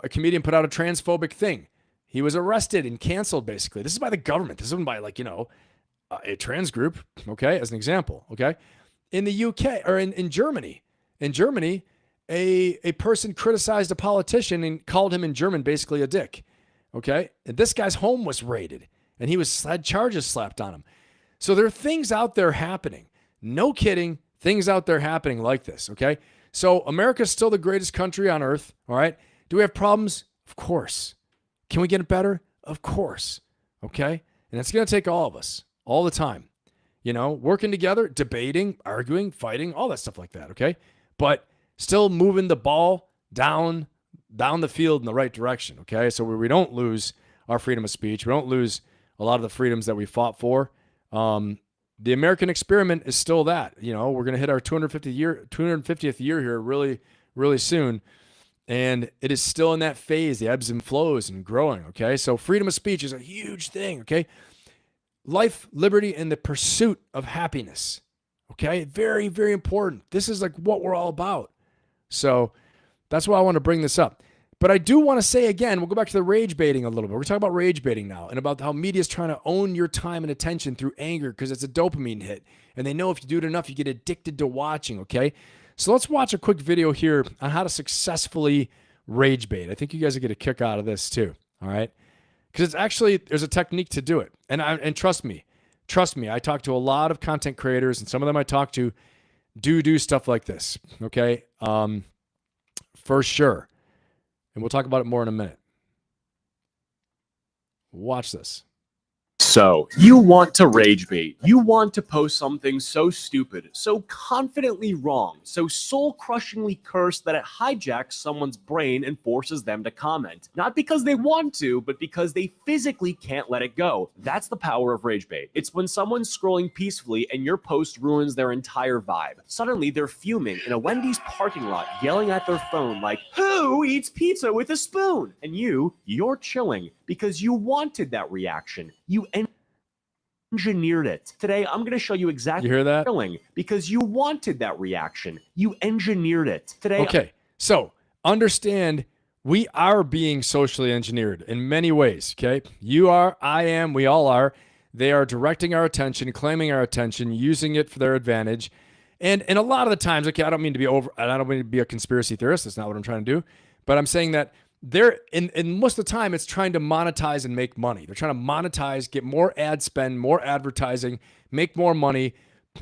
comedian put out a transphobic thing. He was arrested and canceled, basically. This is by the government. This isn't by, a trans group, okay, as an example, okay? In the UK, or in Germany. In Germany, a person criticized a politician and called him in German basically a dick, okay? And this guy's home was raided, and he had charges slapped on him. So there are things out there happening. No kidding, things out there happening like this, okay? So America's still the greatest country on earth, all right? Do we have problems? Of course. Can we get it better? Of course. Okay? And it's going to take all of us, all the time. Working together, debating, arguing, fighting, all that stuff like that, okay? But still moving the ball down the field in the right direction, okay? So we don't lose our freedom of speech. We don't lose a lot of the freedoms that we fought for. The American experiment is still that. We're going to hit our 250th year here really, really soon. And it is still in that phase, the ebbs and flows and growing. Okay. So freedom of speech is a huge thing. Okay. Life, liberty, and the pursuit of happiness. Okay. Very, very important. This is like what we're all about. So that's why I want to bring this up. But I do want to say again, we'll go back to the rage baiting a little bit. We're talking about rage baiting now and about how media is trying to own your time and attention through anger because it's a dopamine hit. And they know if you do it enough, you get addicted to watching, okay? So let's watch a quick video here on how to successfully rage bait. I think you guys will get a kick out of this too, all right? Because it's actually, there's a technique to do it. And trust me, I talk to a lot of content creators, and some of them I talk to do stuff like this, okay? For sure. And we'll talk about it more in a minute. Watch this. So, you want to rage bait. You want to post something so stupid, so confidently wrong, so soul-crushingly cursed that it hijacks someone's brain and forces them to comment. Not because they want to, but because they physically can't let it go. That's the power of rage bait. It's when someone's scrolling peacefully and your post ruins their entire vibe. Suddenly, they're fuming in a Wendy's parking lot, yelling at their phone like, "Who eats pizza with a spoon?" And you're chilling because you wanted that reaction. You engineered it. Today, I'm going to show you exactly. You hear that? Because you wanted that reaction. You engineered it. Today. Okay, so understand we are being socially engineered in many ways, okay? You are, I am, we all are. They are directing our attention, claiming our attention, using it for their advantage. And a lot of the times, okay, I don't mean to be a conspiracy theorist. That's not what I'm trying to do. But I'm saying that they're in most of the time it's trying to monetize and make money. They're trying to monetize, get more ad spend, more advertising, make more money,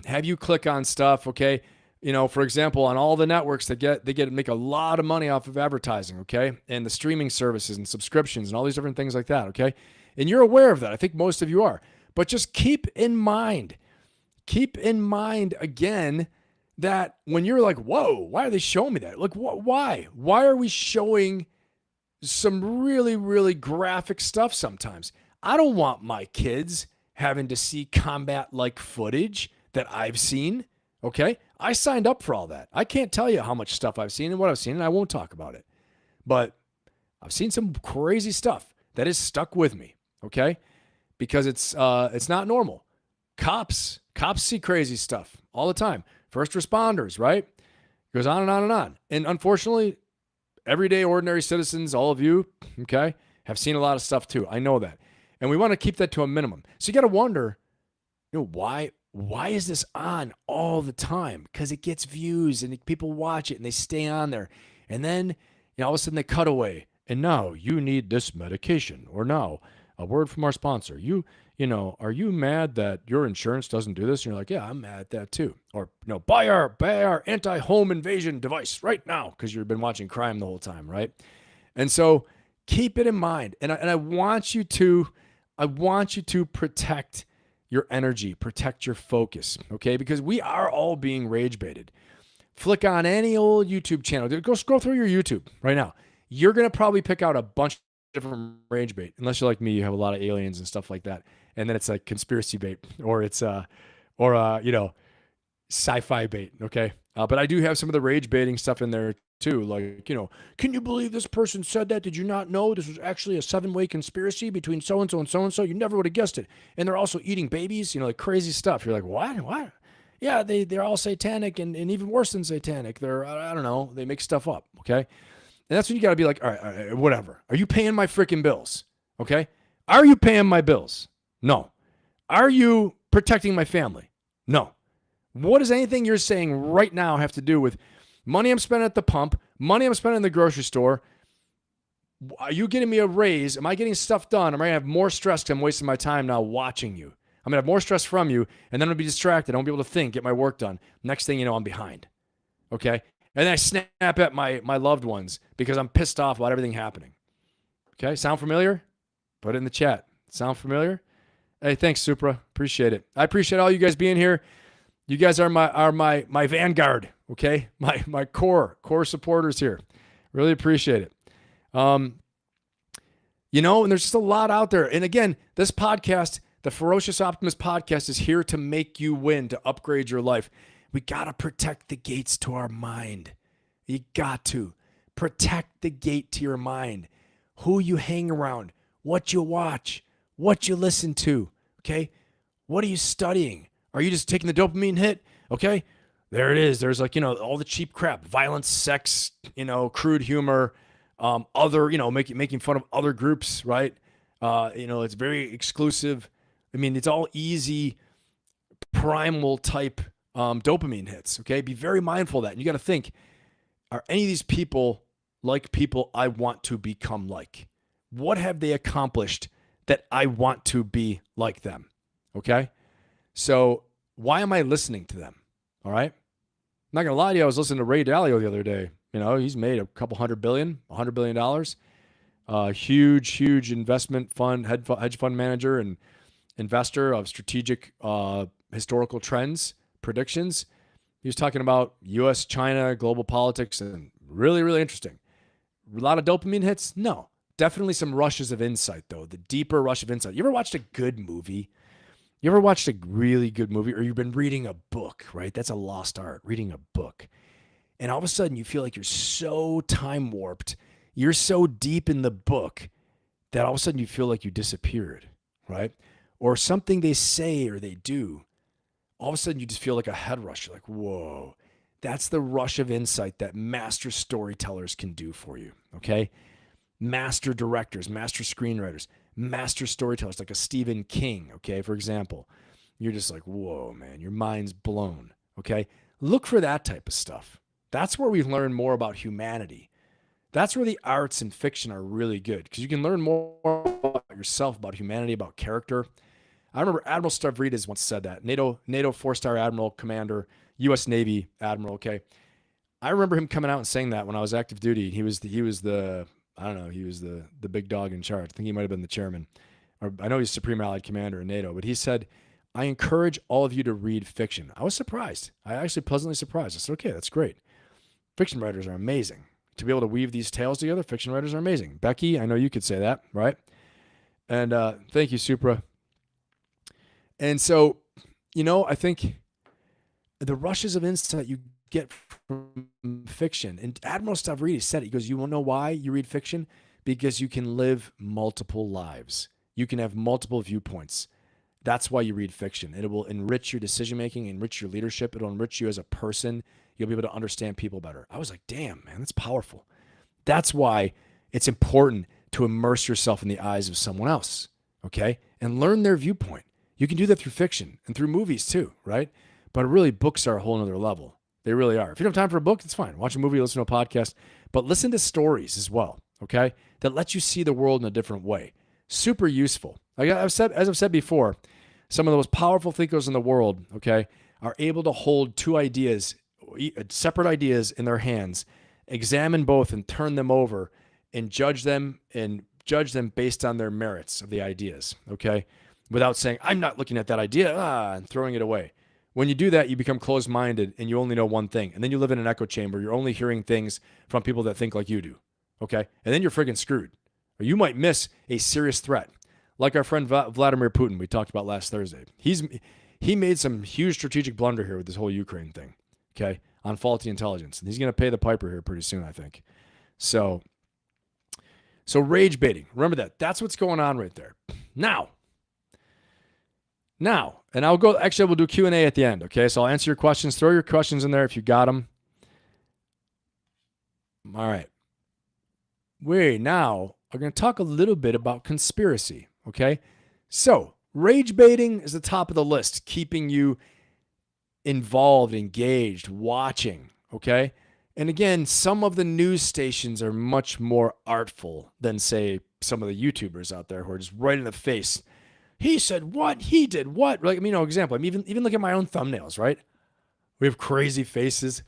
have you click on stuff, okay? You know, for example, on all the networks they make a lot of money off of advertising, okay? And the streaming services and subscriptions and all these different things like that, okay? And you're aware of that. I think most of you are. But just keep in mind again that when you're like, whoa, why are they showing me that? Like, why? Why are we showing some really, really graphic stuff sometimes? I don't want my kids having to see combat-like footage that I've seen, okay? I signed up for all that. I can't tell you how much stuff I've seen and what I've seen, and I won't talk about it. But I've seen some crazy stuff that has stuck with me, okay? Because it's not normal. Cops see crazy stuff all the time. First responders, right? Goes on and on and on. And unfortunately, everyday ordinary citizens, all of you, okay, have seen a lot of stuff too. I know that. And we want to keep that to a minimum. So you got to wonder, why is this on all the time? Because it gets views and people watch it and they stay on there. And then, all of a sudden they cut away. And now you need this medication. Or now, a word from our sponsor. Are you mad that your insurance doesn't do this? And you're like, yeah, I'm mad at that too. Or, buy our anti-home invasion device right now because you've been watching crime the whole time, right? And so keep it in mind. And I want you to protect your energy, protect your focus, okay? Because we are all being rage baited. Flick on any old YouTube channel. Go scroll through your YouTube right now. You're going to probably pick out a bunch of different rage bait. Unless you're like me, you have a lot of aliens and stuff like that. And then it's like conspiracy bait or it's sci-fi bait, okay? But I do have some of the rage baiting stuff in there too. Like, can you believe this person said that? Did you not know this was actually a 7-way conspiracy between so-and-so and so-and-so? You never would have guessed it. And they're also eating babies, like crazy stuff. You're like, what? Yeah, they're all satanic and even worse than satanic. They're, I don't know, they make stuff up, okay? And that's when you got to be like, all right, whatever. Are you paying my freaking bills? Okay? Are you paying my bills? No. Are you protecting my family? No. What does anything you're saying right now have to do with money I'm spending at the pump, money I'm spending in the grocery store? Are you getting me a raise? Am I getting stuff done? Am I going to have more stress because I'm wasting my time now watching you? I'm going to have more stress from you, and then I'm going to be distracted. I won't be able to think, get my work done. Next thing you know, I'm behind. Okay? And then I snap at my loved ones because I'm pissed off about everything happening. Okay? Sound familiar? Put it in the chat. Sound familiar? Hey, thanks, Supra. Appreciate it. I appreciate all you guys being here. You guys are my vanguard, okay? My core supporters here. Really appreciate it. And there's just a lot out there. And again, this podcast, the Ferocious Optimist podcast, is here to make you win, to upgrade your life. We got to protect the gates to our mind. You got to. Protect the gate to your mind, who you hang around, what you watch, what you listen to, okay? What are you studying? Are you just taking the dopamine hit? Okay, there it is. There's like, all the cheap crap, violence, sex, crude humor, other, making fun of other groups, right? It's very exclusive. I mean, it's all easy, primal type dopamine hits, okay? Be very mindful of that. And you got to think, are any of these people like people I want to become like? What have they accomplished that I want to be like them? Okay. So why am I listening to them? All right. I'm not going to lie to you. I was listening to Ray Dalio the other day. He's made a couple $100 billion. Huge investment fund, hedge fund manager and investor of strategic historical trends, predictions. He was talking about U.S., China, global politics, and really, really interesting. A lot of dopamine hits? No. Definitely some rushes of insight, though. The deeper rush of insight. You ever watched a good movie? You ever watched a really good movie? Or you've been reading a book, right? That's a lost art, reading a book. And all of a sudden, you feel like you're so time warped. You're so deep in the book that all of a sudden you feel like you disappeared, right? Or something they say or they do. All of a sudden, you just feel like a head rush. You're like, whoa. That's the rush of insight that master storytellers can do for you, okay? Master directors, master screenwriters, master storytellers like a Stephen King, okay, for example. You're just like, whoa, man, your mind's blown, okay? Look for that type of stuff. That's where we learn more about humanity. That's where the arts and fiction are really good because you can learn more about yourself, about humanity, about character. I remember Admiral Stavrides once said that. NATO 4-star admiral, commander, U.S. Navy admiral, okay? I remember him coming out and saying that when I was active duty. He was the big dog in charge. I think he might have been the chairman. Or I know he's Supreme Allied Commander in NATO, but he said, I encourage all of you to read fiction. I was surprised. I actually pleasantly surprised. I said, okay, that's great. Fiction writers are amazing. To be able to weave these tales together, fiction writers are amazing. Becky, I know you could say that, right? And thank you, Supra. And so, I think the rushes of insight you get from fiction, and Admiral Stavrides said it. He goes, you want to know why you read fiction? Because you can live multiple lives. You can have multiple viewpoints. That's why you read fiction. It will enrich your decision-making, enrich your leadership. It'll enrich you as a person. You'll be able to understand people better. I was like, damn, man, that's powerful. That's why it's important to immerse yourself in the eyes of someone else, okay? And learn their viewpoint. You can do that through fiction and through movies too, right? But really, books are a whole other level. They really are. If you don't have time for a book, it's fine. Watch a movie, listen to a podcast, but listen to stories as well, okay? That let you see the world in a different way. Super useful. Like as I've said before, some of the most powerful thinkers in the world, okay, are able to hold two ideas, separate ideas in their hands, examine both and turn them over and judge them based on their merits of the ideas, okay? Without saying, I'm not looking at that idea, and throwing it away. When you do that, you become closed-minded and you only know one thing. And then you live in an echo chamber. You're only hearing things from people that think like you do, okay? And then you're friggin' screwed. Or you might miss a serious threat. Like our friend Vladimir Putin we talked about last Thursday. He made some huge strategic blunder here with this whole Ukraine thing, okay, on faulty intelligence. And he's going to pay the piper here pretty soon, I think. So rage baiting. Remember that. That's what's going on right there. Now, and we'll do Q&A at the end, okay? So I'll answer your questions. Throw your questions in there if you got them. All right. We now are going to talk a little bit about conspiracy, okay? So rage baiting is the top of the list, keeping you involved, engaged, watching, okay? And again, some of the news stations are much more artful than, say, some of the YouTubers out there who are just right in the face. He said what? He did what? Like, example. Even look at my own thumbnails, right? We have crazy faces,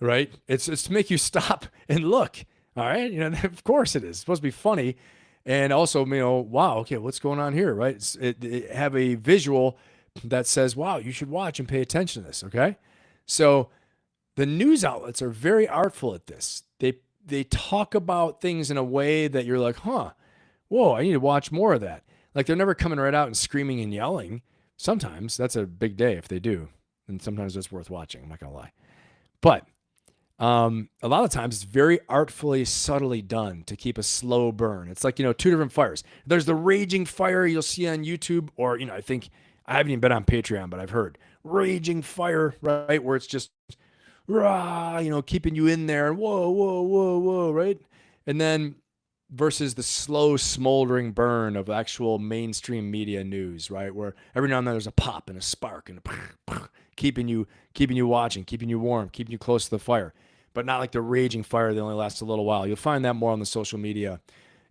right? It's to make you stop and look, all right? Of course it is. It's supposed to be funny. And also, wow, okay, what's going on here, right? Have a visual that says, wow, you should watch and pay attention to this, okay? So the news outlets are very artful at this. They talk about things in a way that you're like, whoa, I need to watch more of that. Like they're never coming right out and screaming and yelling. Sometimes that's a big day if they do. And sometimes it's worth watching. I'm not going to lie. But A lot of times it's very artfully, subtly done to keep a slow burn. It's like, two different fires. There's the raging fire you'll see on YouTube, or, I think I haven't even been on Patreon, but I've heard raging fire, right? Where it's just, rah, keeping you in there. Whoa, whoa, whoa, whoa, right? And then versus the slow smoldering burn of actual mainstream media news, right? Where every now and then there's a pop and a spark and keeping you watching, keeping you warm, keeping you close to the fire, but not like the raging fire that only lasts a little while. You'll find that more on the social media.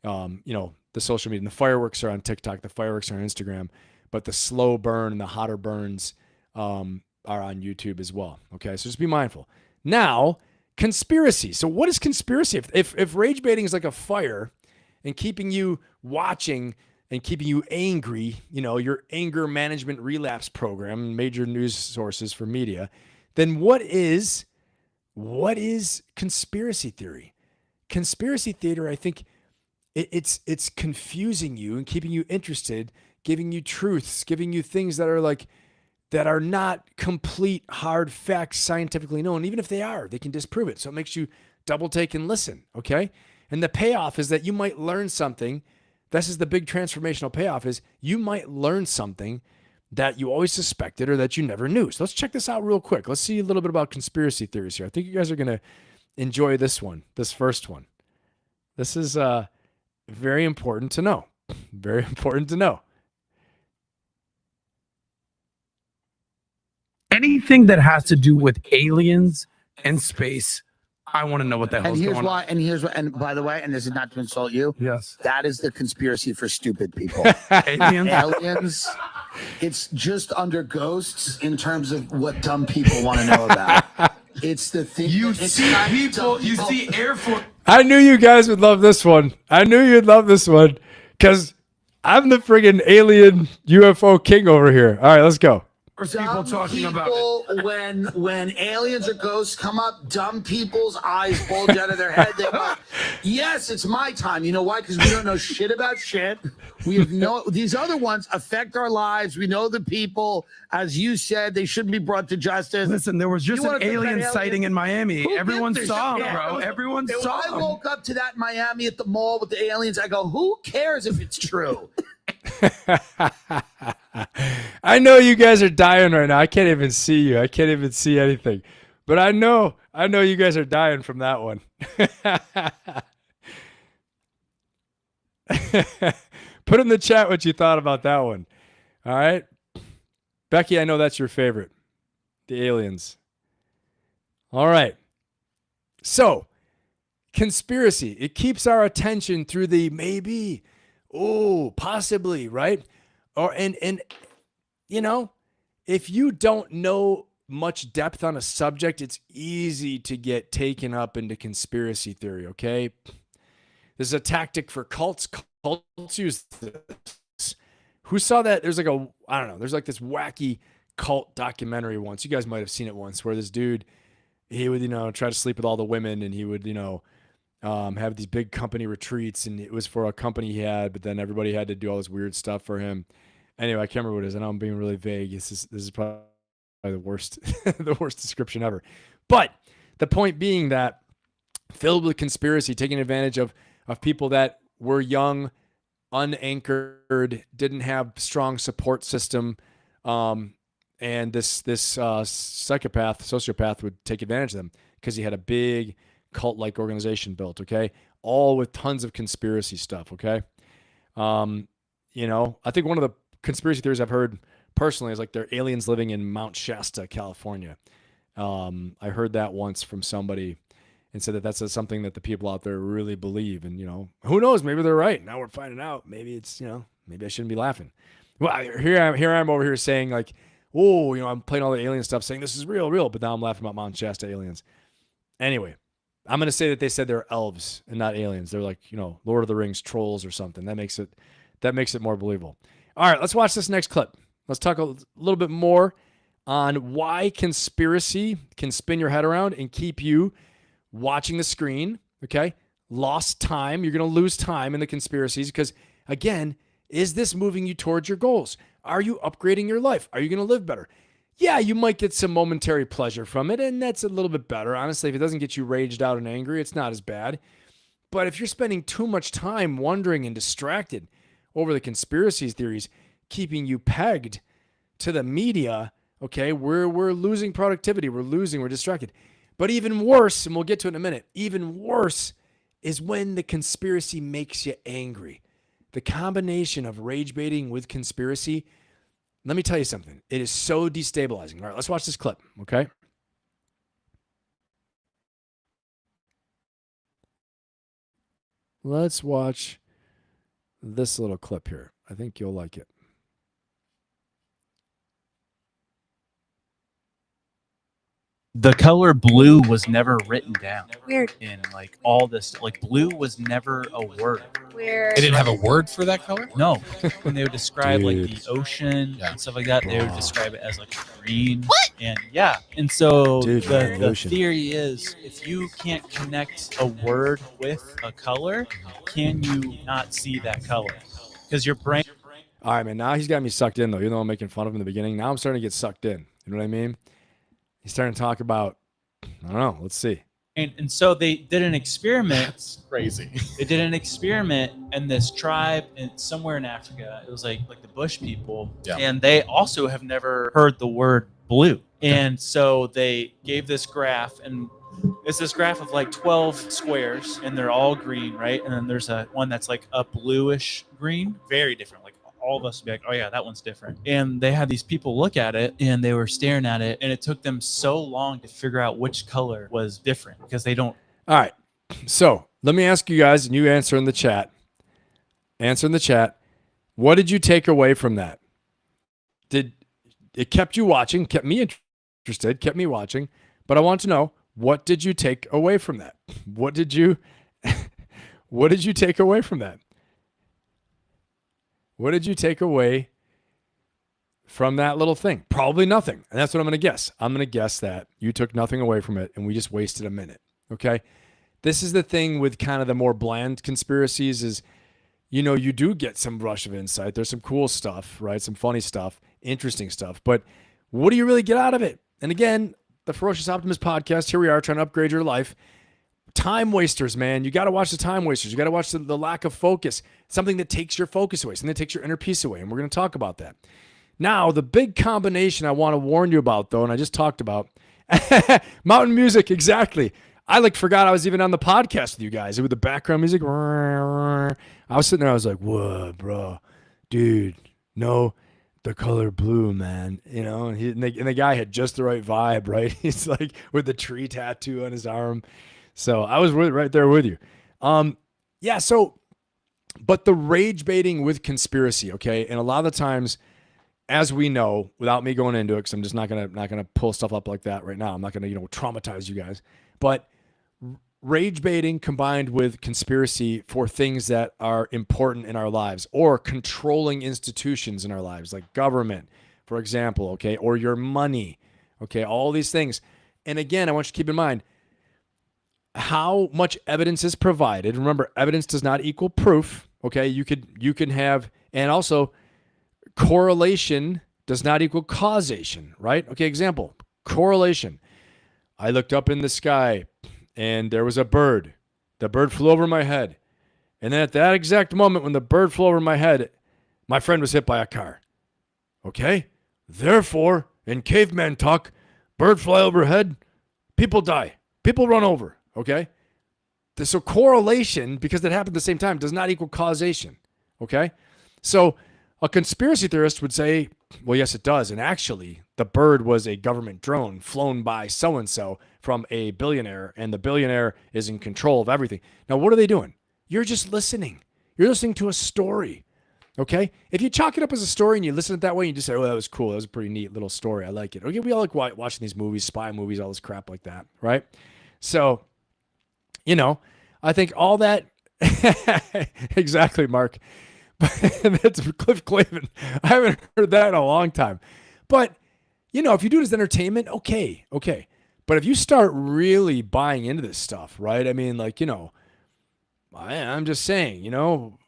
The social media, and the fireworks are on TikTok, the fireworks are on Instagram, but the slow burn and the hotter burns are on YouTube as well. Okay, so just be mindful. Now, conspiracy. So what is conspiracy? If rage baiting is like a fire and keeping you watching and keeping you angry, your anger management relapse program, major news sources for media, then what is conspiracy theory? Conspiracy theory, I think it's confusing you and keeping you interested, giving you truths, giving you things that are not complete hard facts scientifically known. Even if they are, they can disprove it. So it makes you double take and listen, okay? And the payoff is that you might learn something. This is the big transformational payoff, is you might learn something that you always suspected or that you never knew. So let's check this out real quick. Let's see a little bit about conspiracy theories here. I think you guys are going to enjoy this first one. This is very important to know. Very important to know. Anything that has to do with aliens and space, I want to know what the hell's going on. And by the way, and this is not to insult you. Yes. That is the conspiracy for stupid people. Aliens. It's just under ghosts in terms of what dumb people want to know about. It's the thing. You see Air Force. I knew you guys would love this one. I knew you'd love this one because I'm the friggin' alien UFO king over here. All right, let's go. Dumb people, when aliens or ghosts come up, dumb people's eyes bulge out of their head. They're like, yes, it's my time. You know why? Because we don't know shit about shit. We have these other ones affect our lives. We know the people, as you said, they shouldn't be brought to justice. Listen, there was just an alien sighting in Miami. Everyone saw him, bro. Everyone saw him. I woke up to that in Miami at the mall with the aliens. I go, who cares if it's true? I know you guys are dying right now. I can't even see you. I can't even see anything. But I know you guys are dying from that one. Put in the chat what you thought about that one. All right. Becky, I know that's your favorite. The aliens. All right. So, conspiracy. It keeps our attention through the maybe, possibly, right? And if you don't know much depth on a subject, it's easy to get taken up into conspiracy theory, okay? This is a tactic for cults. Cults use this. Who saw that? There's there's like this wacky cult documentary once. You guys might have seen it once, where this dude, he would, try to sleep with all the women, and he would, have these big company retreats, and it was for a company he had, but then everybody had to do all this weird stuff for him. Anyway, I can't remember what it is. I know I'm being really vague. This is probably the worst, the worst description ever. But the point being that filled with conspiracy, taking advantage of people that were young, unanchored, didn't have strong support system, and this sociopath would take advantage of them because he had a big cult-like organization built. Okay, all with tons of conspiracy stuff. Okay, I think one of the conspiracy theories I've heard personally is like there are aliens living in Mount Shasta, California. I heard that once from somebody and said that that's something that the people out there really believe. And, who knows? Maybe they're right. Now we're finding out. Maybe it's, maybe I shouldn't be laughing. Well, here I am over here saying like, I'm playing all the alien stuff saying this is real. But now I'm laughing about Mount Shasta aliens. Anyway, I'm going to say that they said they're elves and not aliens. They're like, Lord of the Rings trolls or something. That makes it more believable. All right, let's watch this next clip. Let's talk a little bit more on why conspiracy can spin your head around and keep you watching the screen, okay? Lost time. You're going to lose time in the conspiracies because, again, is this moving you towards your goals? Are you upgrading your life? Are you going to live better? yeah, you might get some momentary pleasure from it, and that's a little bit better. Honestly, if it doesn't get you raged out and angry, it's not as bad. But if you're spending too much time wondering and distracted over the conspiracy theories, keeping you pegged to the media, okay, we're losing productivity. We're distracted. But even worse, and we'll get to it in a minute, even worse is when the conspiracy makes you angry. The combination of rage baiting with conspiracy, let me tell you something. It is so destabilizing. All right, let's watch this clip, okay? Let's watch this little clip here. I think you'll like it. The color blue was never written down. Weird. In like all this, like blue was never a word. Weird. They didn't have a word for that color? No. When they would describe like Dude. the ocean Yeah. and stuff like that, they would describe it as like green. What? And yeah. And so Dude, the ocean. theory is if you can't connect a word with a color, can you not see that color? Because your brain. All right, man. Now he's got me sucked in, though. Even though I'm making fun of him in the beginning, now I'm starting to get sucked in. You know what I mean? He's starting to talk about, I don't know. Let's see. And so they did an experiment. That's crazy. They did an experiment in this tribe somewhere in Africa. It was like the Bush people, Yeah. and they also have never heard the word blue. And so they gave this graph, and it's this graph of like 12 squares, and they're all green, right? And then there's one that's like a bluish green, very different. Like all of us would be like, oh yeah, that one's different. And they had these people look at it, and they were staring at it, and it took them so long to figure out which color was different because they don't. All right. So let me ask you guys, and you answer in the chat. Answer in the chat. What did you take away from that? Did it kept you watching, kept me interested, kept me watching, but I want to know, what did you take away from that? What did you take away from that? What did you take away from that little thing? Probably nothing. And that's what I'm going to guess. I'm going to guess that you took nothing away from it and we just wasted a minute. Okay. This is the thing with kind of the more bland conspiracies is, you know, you do get some rush of insight. There's some cool stuff, right? Some funny stuff, interesting stuff. But what do you really get out of it? And again, the Ferocious Optimist podcast, here we are trying to upgrade your life. Time wasters, man. You got to watch the time wasters. You got to watch the lack of focus, something that takes your focus away, something that takes your inner peace away. And we're going to talk about that. Now, the big combination I want to warn you about, though, and I just talked about, mountain music, exactly. I forgot I was even on the podcast with you guys. With the background music. I was sitting there, I was like, whoa, bro, dude, no, the color blue, man. You know, and the guy had just the right vibe, right? He's like with the tree tattoo on his arm. So I was right there with you. Yeah, so, but the rage baiting with conspiracy, okay? And a lot of the times, as we know, without me going into it, because I'm just not gonna pull stuff up like that right now. I'm not gonna, traumatize you guys. But rage baiting combined with conspiracy for things that are important in our lives or controlling institutions in our lives, like government, for example, okay, or your money, okay, all these things. And again, I want you to keep in mind how much evidence is provided. Remember, evidence does not equal proof, okay? You can have, and also correlation does not equal causation, right? Okay, example, correlation. I looked up in the sky and there was a bird. The bird flew over my head. And then at that exact moment when the bird flew over my head, my friend was hit by a car. Okay? Therefore, in caveman talk, bird fly overhead, people die. People run over. Okay? So correlation, because it happened at the same time, does not equal causation. Okay? So a conspiracy theorist would say, well, yes, it does. And actually, the bird was a government drone flown by so-and-so from a billionaire, and the billionaire is in control of everything. Now, what are they doing? You're just listening. You're listening to a story. Okay? If you chalk it up as a story and you listen to it that way, you just say, oh, that was cool. That was a pretty neat little story. I like it. Okay, we all like watching these movies, spy movies, all this crap like that, right? So, I think all that, exactly, Mark. That's Cliff Clavin. I haven't heard that in a long time. But, if you do it as entertainment, okay. But if you start really buying into this stuff, right? I mean, I'm just saying,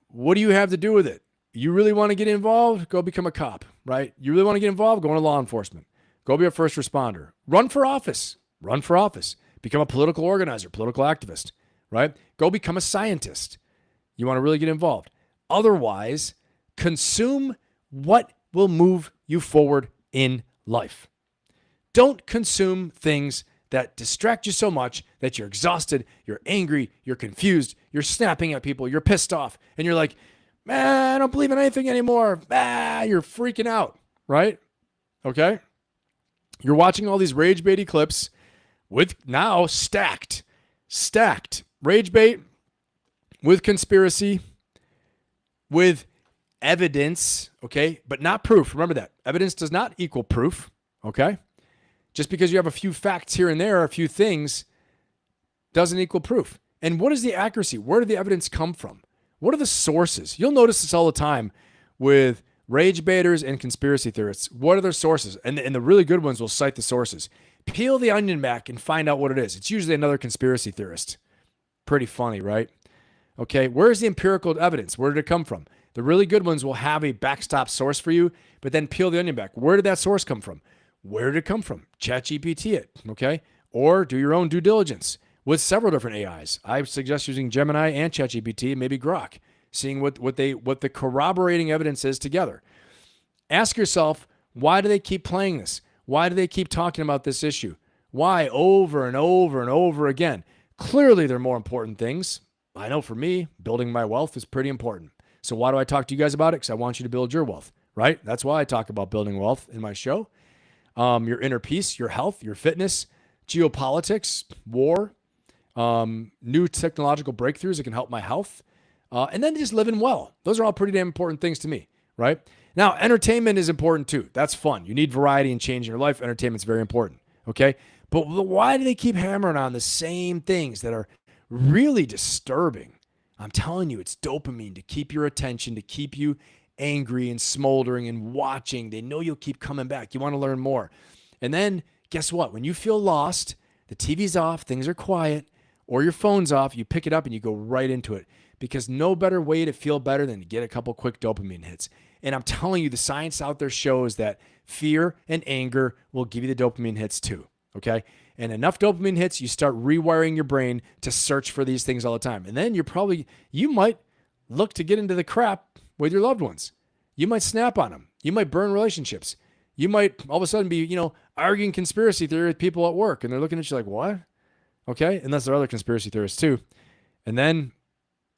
what do you have to do with it? You really want to get involved? Go become a cop, right? You really want to get involved? Go into law enforcement. Go be a first responder. Run for office. Run for office. Become a political organizer, political activist, right? Go become a scientist. You want to really get involved. Otherwise, consume what will move you forward in life. Don't consume things that distract you so much that you're exhausted, you're angry, you're confused, you're snapping at people, you're pissed off, and you're like, man, I don't believe in anything anymore. You're freaking out, right? Okay? You're watching all these rage baity clips with now stacked rage bait with conspiracy, with evidence, okay? But not proof. Remember that. Evidence does not equal proof, okay? Just because you have a few facts here and there, a few things, doesn't equal proof. And what is the accuracy? Where did the evidence come from? What are the sources? You'll notice this all the time with rage baiters and conspiracy theorists. What are their sources? And the really good ones will cite the sources. Peel the onion back and find out what it is. It's usually another conspiracy theorist. Pretty funny, right? Okay, where's the empirical evidence? Where did it come from? The really good ones will have a backstop source for you, but then peel the onion back. Where did that source come from? Where did it come from? ChatGPT it, okay? Or do your own due diligence with several different AIs. I suggest using Gemini and ChatGPT and maybe Grok, seeing what the corroborating evidence is together. Ask yourself, why do they keep playing this? Why do they keep talking about this issue? Why over and over and over again? Clearly, there are more important things. I know for me, building my wealth is pretty important. So why do I talk to you guys about it? Because I want you to build your wealth, right? That's why I talk about building wealth in my show. Your inner peace, your health, your fitness, geopolitics, war, new technological breakthroughs that can help my health, and then just living well. Those are all pretty damn important things to me, right? Now, entertainment is important too. That's fun. You need variety and change in your life. Entertainment's very important, okay? But why do they keep hammering on the same things that are really disturbing? I'm telling you, it's dopamine to keep your attention, to keep you angry and smoldering and watching. They know you'll keep coming back. You want to learn more. And then guess what? When you feel lost, the TV's off, things are quiet, or your phone's off, you pick it up and you go right into it, because no better way to feel better than to get a couple quick dopamine hits. And I'm telling you, the science out there shows that fear and anger will give you the dopamine hits too, okay? And enough dopamine hits, you start rewiring your brain to search for these things all the time. And then you might look to get into the crap with your loved ones. You might snap on them. You might burn relationships. You might all of a sudden be, arguing conspiracy theory with people at work, and they're looking at you like, what? Okay, unless there are other conspiracy theorists too. And then,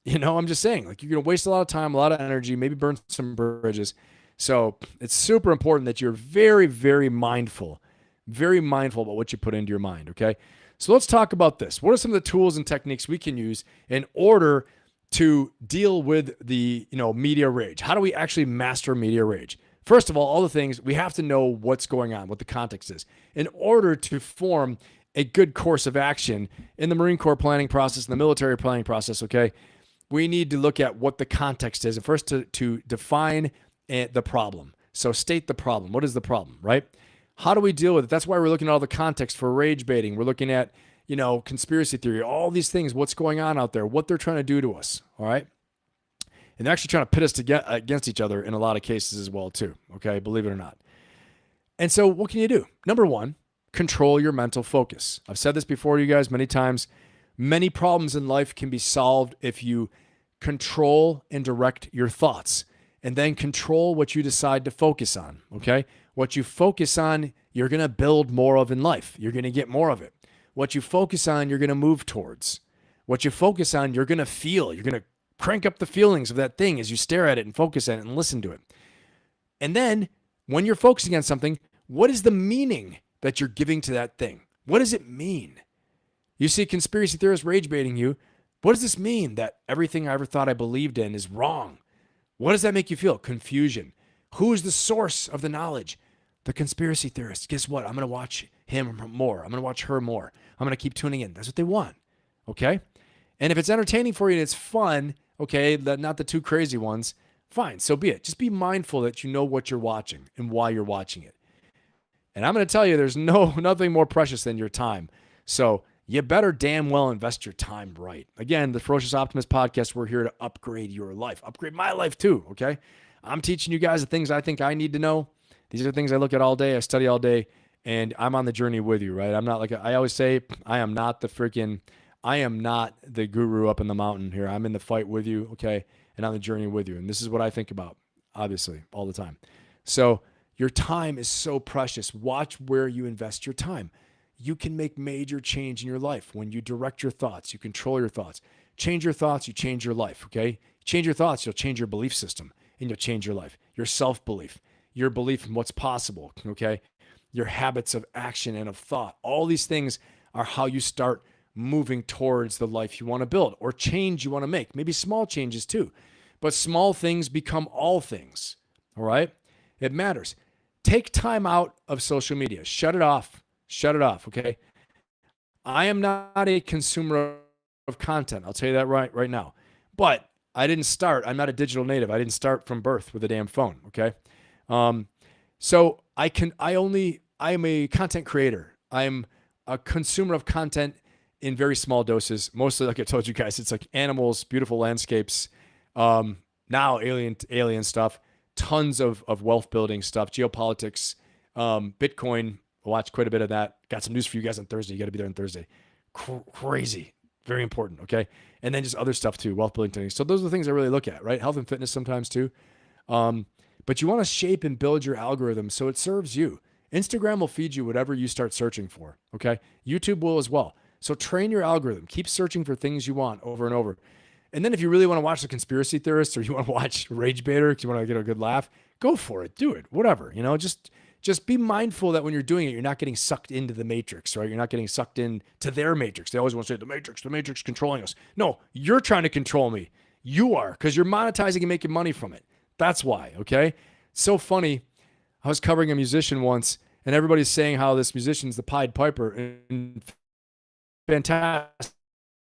I'm just saying, like, you're going to waste a lot of time, a lot of energy, maybe burn some bridges. So it's super important that you're very, very mindful about what you put into your mind, okay? So let's talk about this. What are some of the tools and techniques we can use in order to deal with the, media rage? How do we actually master media rage? First of all the things, we have to know what's going on, what the context is, in order to form a good course of action in the Marine Corps planning process, in the military planning process, okay? We need to look at what the context is, and first to define the problem. So state the problem. What is the problem, right? How do we deal with it? That's why we're looking at all the context for rage baiting. We're looking at, conspiracy theory, all these things, what's going on out there, what they're trying to do to us, all right? And they're actually trying to pit us against each other in a lot of cases as well too, okay? Believe it or not. And so what can you do? Number one, control your mental focus. I've said this before to you guys many times. Many problems in life can be solved if you control and direct your thoughts, and then control what you decide to focus on, okay? What you focus on, you're going to build more of in life. You're going to get more of it. What you focus on, you're going to move towards. What you focus on, you're going to feel. You're going to crank up the feelings of that thing as you stare at it and focus at it and listen to it. And then when you're focusing on something, what is the meaning that you're giving to that thing? What does it mean? You see conspiracy theorists rage baiting you. What does this mean that everything I ever thought I believed in is wrong? What does that make you feel? Confusion. Who is the source of the knowledge? The conspiracy theorist. Guess what? I'm going to watch him more. I'm going to watch her more. I'm going to keep tuning in. That's what they want. Okay? And if it's entertaining for you and it's fun, okay, not the too crazy ones, fine, so be it. Just be mindful that you know what you're watching and why you're watching it. And I'm going to tell you, there's nothing more precious than your time. So you better damn well invest your time right. Again, the Ferocious Optimist podcast, we're here to upgrade your life, upgrade my life too, okay? I'm teaching you guys the things I think I need to know. These are things I look at all day, I study all day, and I'm on the journey with you, right? I'm not like, I always say, I am not the guru up in the mountain here. I'm in the fight with you, okay? And on the journey with you. And this is what I think about, obviously, all the time. So your time is so precious. Watch where you invest your time. You can make major change in your life when you direct your thoughts, you control your thoughts. Change your thoughts, you change your life, okay? Change your thoughts, you'll change your belief system, and you'll change your life. Your self-belief, your belief in what's possible, okay? Your habits of action and of thought. All these things are how you start moving towards the life you want to build or change you want to make. Maybe small changes too. But small things become all things, all right? It matters. Take time out of social media. Shut it off. Shut it off, okay? I am not a consumer of content. I'll tell you that right now. But I'm not a digital native. I didn't start from birth with a damn phone, okay? So I am a content creator. I'm a consumer of content in very small doses. Mostly, like I told you guys, it's like animals, beautiful landscapes, now alien stuff, tons of wealth building stuff, geopolitics, Bitcoin. I watch quite a bit of that. Got some news for you guys on Thursday. You got to be there on Thursday. Crazy. Very important, okay? And then just other stuff too, wealth building things. So those are the things I really look at, right? Health and fitness sometimes too. But you want to shape and build your algorithm so it serves you. Instagram will feed you whatever you start searching for, okay? YouTube will as well. So train your algorithm. Keep searching for things you want over and over. And then if you really want to watch the conspiracy theorists or you want to watch Rage Baiter because you want to get a good laugh, go for it. Do it. Whatever. Just be mindful that when you're doing it, you're not getting sucked into the matrix, right? You're not getting sucked into their matrix. They always want to say the matrix controlling us. No, you're trying to control me. You are, because you're monetizing and making money from it. That's why, okay? So funny. I was covering a musician once, and everybody's saying how this musician's the Pied Piper, and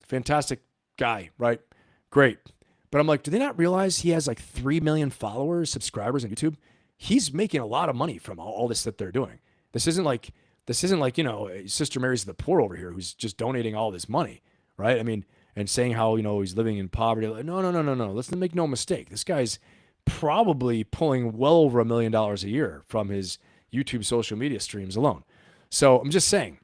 fantastic guy, right? Great. But I'm like, do they not realize he has like 3 million followers, subscribers on YouTube? He's making a lot of money from all this that they're doing. This isn't like, Sister Mary's the poor over here who's just donating all this money, right? I mean, and saying how, he's living in poverty. No. Let's make no mistake. This guy's probably pulling well over $1 million a year from his YouTube social media streams alone. So I'm just saying,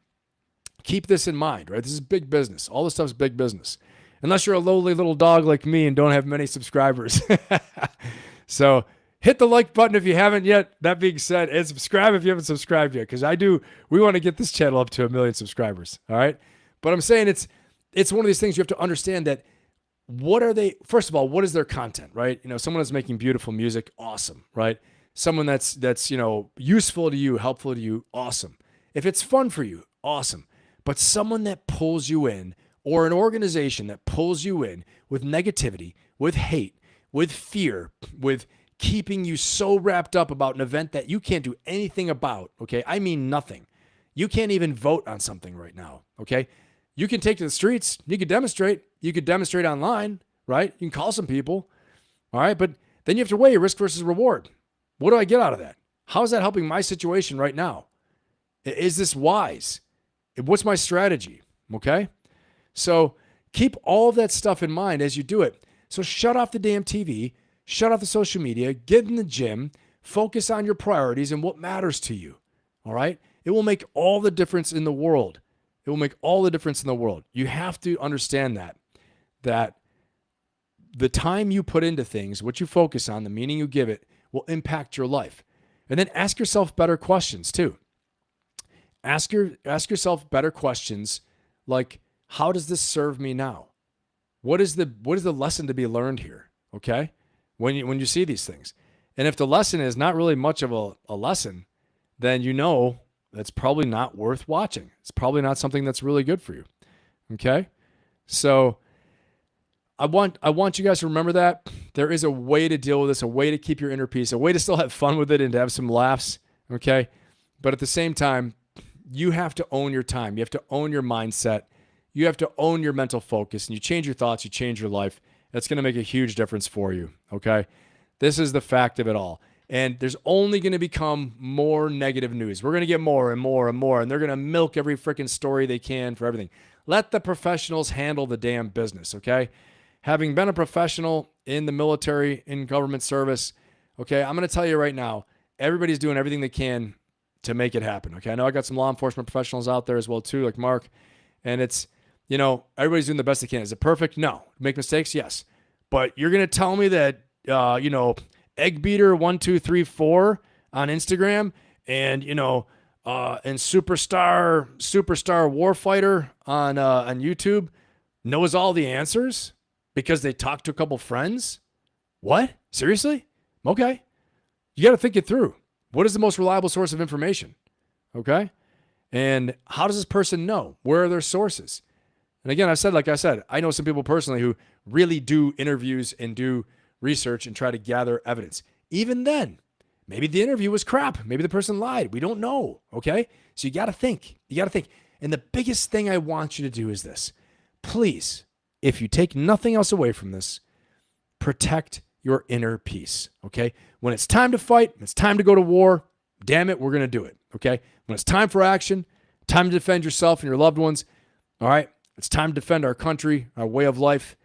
keep this in mind, right? This is big business. All this stuff's big business. Unless you're a lowly little dog like me and don't have many subscribers. So hit the like button if you haven't yet. That being said, and subscribe if you haven't subscribed yet, because we want to get this channel up to 1 million subscribers. All right. But I'm saying it's one of these things you have to understand that first of all, what is their content, right? Someone that's making beautiful music, awesome, right? Someone that's useful to you, helpful to you, awesome. If it's fun for you, awesome. But someone that pulls you in, or an organization that pulls you in with negativity, with hate, with fear, with keeping you so wrapped up about an event that you can't do anything about, okay? I mean nothing. You can't even vote on something right now, okay? You can take to the streets. You could demonstrate. You could demonstrate online, right? You can call some people, all right? But then you have to weigh your risk versus reward. What do I get out of that? How is that helping my situation right now? Is this wise? What's my strategy, okay? So keep all of that stuff in mind as you do it. So shut off the damn TV, shut off the social media, get in the gym, focus on your priorities and what matters to you, all right? It will make all the difference in the world. It will make all the difference in the world. You have to understand that the time you put into things, what you focus on, the meaning you give it, will impact your life. And then ask yourself better questions too. Ask yourself better questions like, how does this serve me now? What is the lesson to be learned here? Okay? When you see these things. And if the lesson is not really much of a lesson, then that's probably not worth watching. It's probably not something that's really good for you. Okay? So I want you guys to remember that there is a way to deal with this, a way to keep your inner peace, a way to still have fun with it and to have some laughs. Okay? But at the same time, you have to own your time. You have to own your mindset. You have to own your mental focus, and you change your thoughts, you change your life. That's going to make a huge difference for you, okay? This is the fact of it all. And there's only going to become more negative news. We're going to get more and more and more, and they're going to milk every freaking story they can for everything. Let the professionals handle the damn business, okay? Having been a professional in the military, in government service, okay, I'm going to tell you right now, everybody's doing everything they can to make it happen. Okay. I know I got some law enforcement professionals out there as well too, like Mark, and it's, everybody's doing the best they can. Is it perfect? No. Make mistakes? Yes. But you're going to tell me that, egg beater 1234 on Instagram and, and superstar warfighter on YouTube knows all the answers because they talked to a couple friends? What? Seriously? Okay. You got to think it through. What is the most reliable source of information? Okay. And how does this person know? Where are their sources? And again, like I said, I know some people personally who really do interviews and do research and try to gather evidence. Even then, maybe the interview was crap. Maybe the person lied. We don't know. Okay. So you got to think. And the biggest thing I want you to do is this. Please, if you take nothing else away from this, protect your inner peace. Okay. When it's time to fight, it's time to go to war. Damn it, we're going to do it. Okay. When it's time for action, time to defend yourself and your loved ones. All right. It's time to defend our country, our way of life,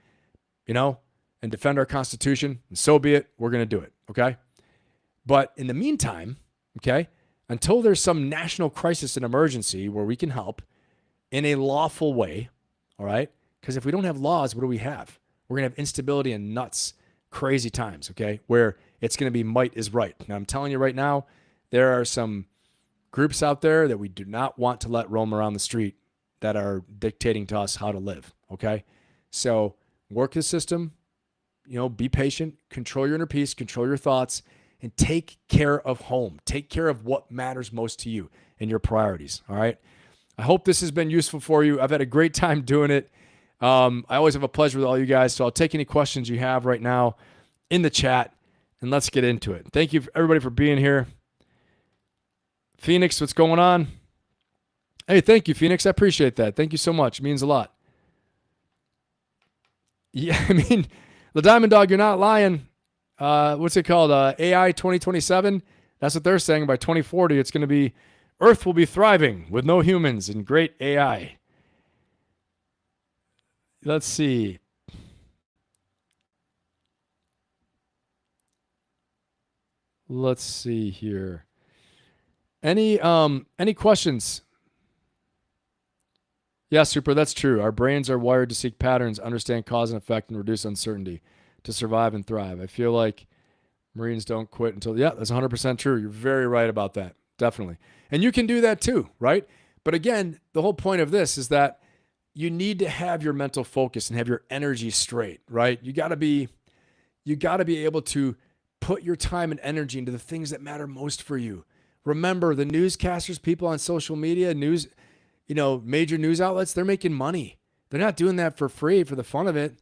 and defend our Constitution. And so be it. We're going to do it. Okay. But in the meantime, okay, until there's some national crisis and emergency where we can help in a lawful way, all right? Because if we don't have laws, what do we have? We're going to have instability and nuts, crazy times, okay, where it's going to be might is right. Now, I'm telling you right now, there are some groups out there that we do not want to let roam around the street that are dictating to us how to live, okay? So work the system, be patient, control your inner peace, control your thoughts, and take care of home. Take care of what matters most to you and your priorities, all right? I hope this has been useful for you. I've had a great time doing it. I always have a pleasure with all you guys, so I'll take any questions you have right now in the chat, and let's get into it. Thank you, everybody, for being here. Phoenix, what's going on? Hey, thank you, Phoenix. I appreciate that. Thank you so much. It means a lot. Yeah, I mean, the Diamond Dog, you're not lying. What's it called? AI 2027. That's what they're saying. By 2040, it's going to be Earth will be thriving with no humans and great AI. Let's see. Let's see here. Any questions? Yeah, Super, that's true. Our brains are wired to seek patterns, understand cause and effect, and reduce uncertainty to survive and thrive. I feel like Marines don't quit until, yeah, that's 100% true. You're very right about that. Definitely. And you can do that too, right? But again, the whole point of this is that you need to have your mental focus and have your energy straight, right? You got to be able to put your time and energy into the things that matter most for you. Remember, the newscasters, people on social media, major news outlets, they're making money. They're not doing that for free, for the fun of it.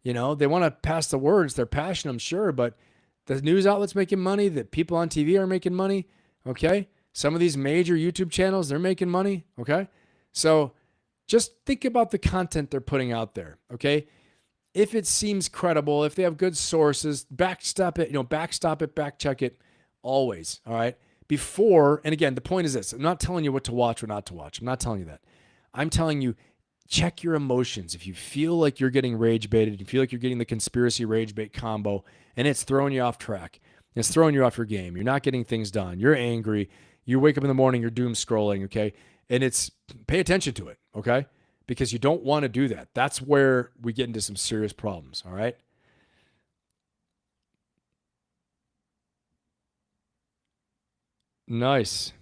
They want to pass the words. They're passionate, I'm sure, but the news outlets making money, the people on TV are making money, okay? Some of these major YouTube channels, they're making money, okay? So just think about the content they're putting out there, okay? If it seems credible, if they have good sources, backstop it, back check it always, all right? Before, and again, the point is this, I'm not telling you what to watch or not to watch. I'm not telling you that. I'm telling you, check your emotions. If you feel like you're getting rage baited, you feel like you're getting the conspiracy rage bait combo, and it's throwing you off track, it's throwing you off your game, you're not getting things done, you're angry, you wake up in the morning, you're doom scrolling, okay? And pay attention to it, okay? Because you don't want to do that. That's where we get into some serious problems, all right? Nice.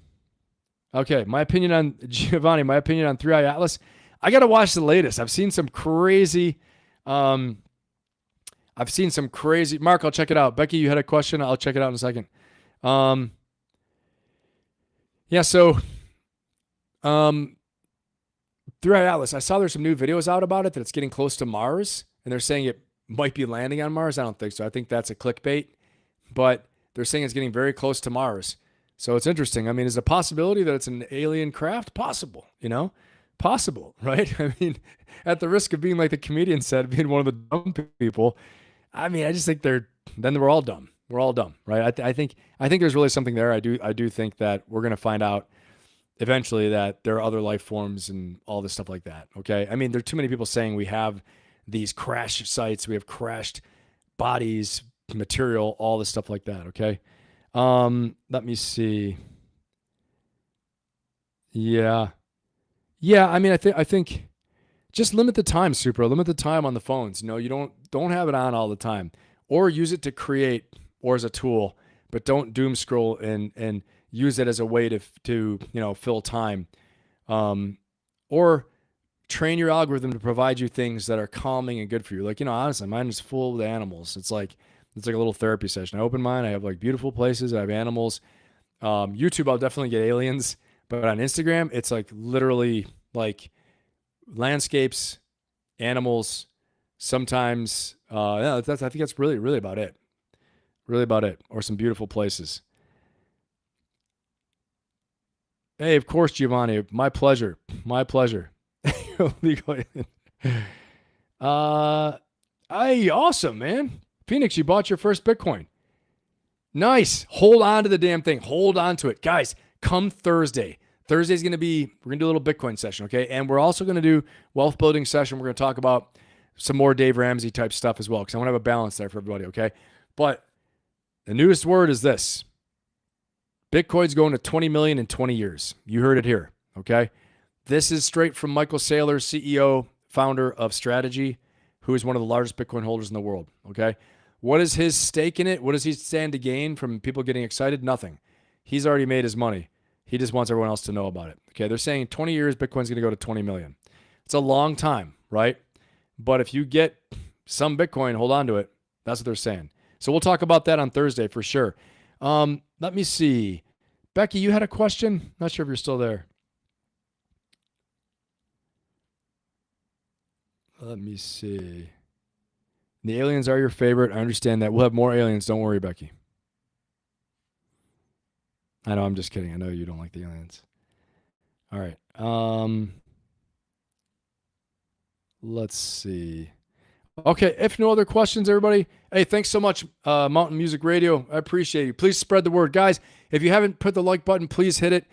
Okay, my opinion on Giovanni, my opinion on 3-Eye Atlas. I got to watch the latest. I've seen some crazy, Mark, I'll check it out. Becky, you had a question. I'll check it out in a second. So 3-Eye Atlas, I saw there's some new videos out about it that it's getting close to Mars, and they're saying it might be landing on Mars. I don't think so. I think that's a clickbait, but they're saying it's getting very close to Mars. So it's interesting. I mean, is it a possibility that it's an alien craft? Possible, possible, right? I mean, at the risk of being like the comedian said, being one of the dumb people, I mean, I just think then we're all dumb. We're all dumb, right? I think there's really something there. I do think that we're going to find out eventually that there are other life forms and all this stuff like that. Okay. I mean, there are too many people saying we have these crash sites, we have crashed bodies, material, all this stuff like that. Okay. Let me see. Yeah. Yeah. I mean, I think just limit the time, Supra. Limit the time on the phones. You don't have it on all the time, or use it to create or as a tool, but don't doom scroll and use it as a way to fill time, or train your algorithm to provide you things that are calming and good for you. Like, honestly, mine is full with animals. It's like a little therapy session. I open mine. I have like beautiful places. I have animals. YouTube, I'll definitely get aliens, but on Instagram, it's like literally like landscapes, animals. Sometimes, I think that's really, really about it. Really about it. Or some beautiful places. Hey, of course, Giovanni. My pleasure. My pleasure. Awesome, man. Phoenix, you bought your first Bitcoin. Nice. Hold on to the damn thing. Hold on to it. Guys, come Thursday. We're going to do a little Bitcoin session, okay? And we're also going to do wealth building session. We're going to talk about some more Dave Ramsey type stuff as well, because I want to have a balance there for everybody, okay? But the newest word is this. Bitcoin's going to 20 million in 20 years. You heard it here, okay? This is straight from Michael Saylor, CEO, founder of Strategy, who is one of the largest Bitcoin holders in the world, okay? What is his stake in it? What does he stand to gain from people getting excited? Nothing. He's already made his money. He just wants everyone else to know about it. Okay, they're saying 20 years, Bitcoin's going to go to 20 million. It's a long time, right? But if you get some Bitcoin, hold on to it. That's what they're saying. So we'll talk about that on Thursday for sure. Let me see. Becky, you had a question? Not sure if you're still there. Let me see. The aliens are your favorite. I understand that. We'll have more aliens. Don't worry, Becky. I know, I'm just kidding. I know you don't like the aliens. All right. Let's see. Okay, if no other questions, everybody, hey, thanks so much, Mountain Music Radio. I appreciate you. Please spread the word. Guys, if you haven't put the like button, please hit it.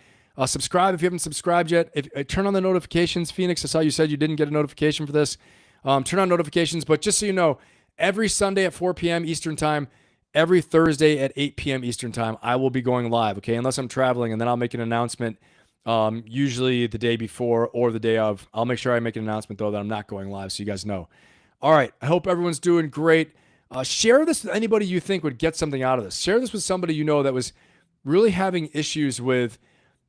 Subscribe if you haven't subscribed yet. Turn on the notifications. Phoenix, I saw you said you didn't get a notification for this. Turn on notifications. But just so you know, every Sunday at 4 p.m. Eastern Time, every Thursday at 8 p.m. Eastern Time, I will be going live, okay? Unless I'm traveling, and then I'll make an announcement usually the day before or the day of. I'll make sure I make an announcement, though, that I'm not going live so you guys know. All right. I hope everyone's doing great. Share this with anybody you think would get something out of this. Share this with somebody you know that was really having issues with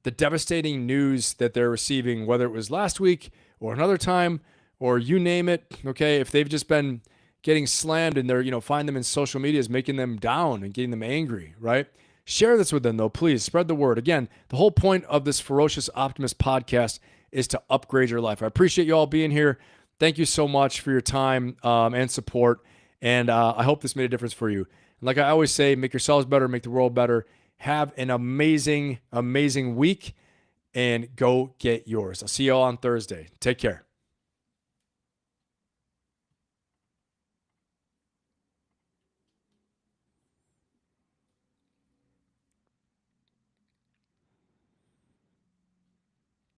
the devastating news that they're receiving, whether it was last week or another time or you name it, okay? If they've just been getting slammed and they're, find them in social media is making them down and getting them angry, right? Share this with them, though. Please spread the word. Again, the whole point of this Ferocious Optimist podcast is to upgrade your life. I appreciate you all being here. Thank you so much for your time and support. And I hope this made a difference for you. And like I always say, make yourselves better, make the world better. Have an amazing, amazing week and go get yours. I'll see you all on Thursday. Take care.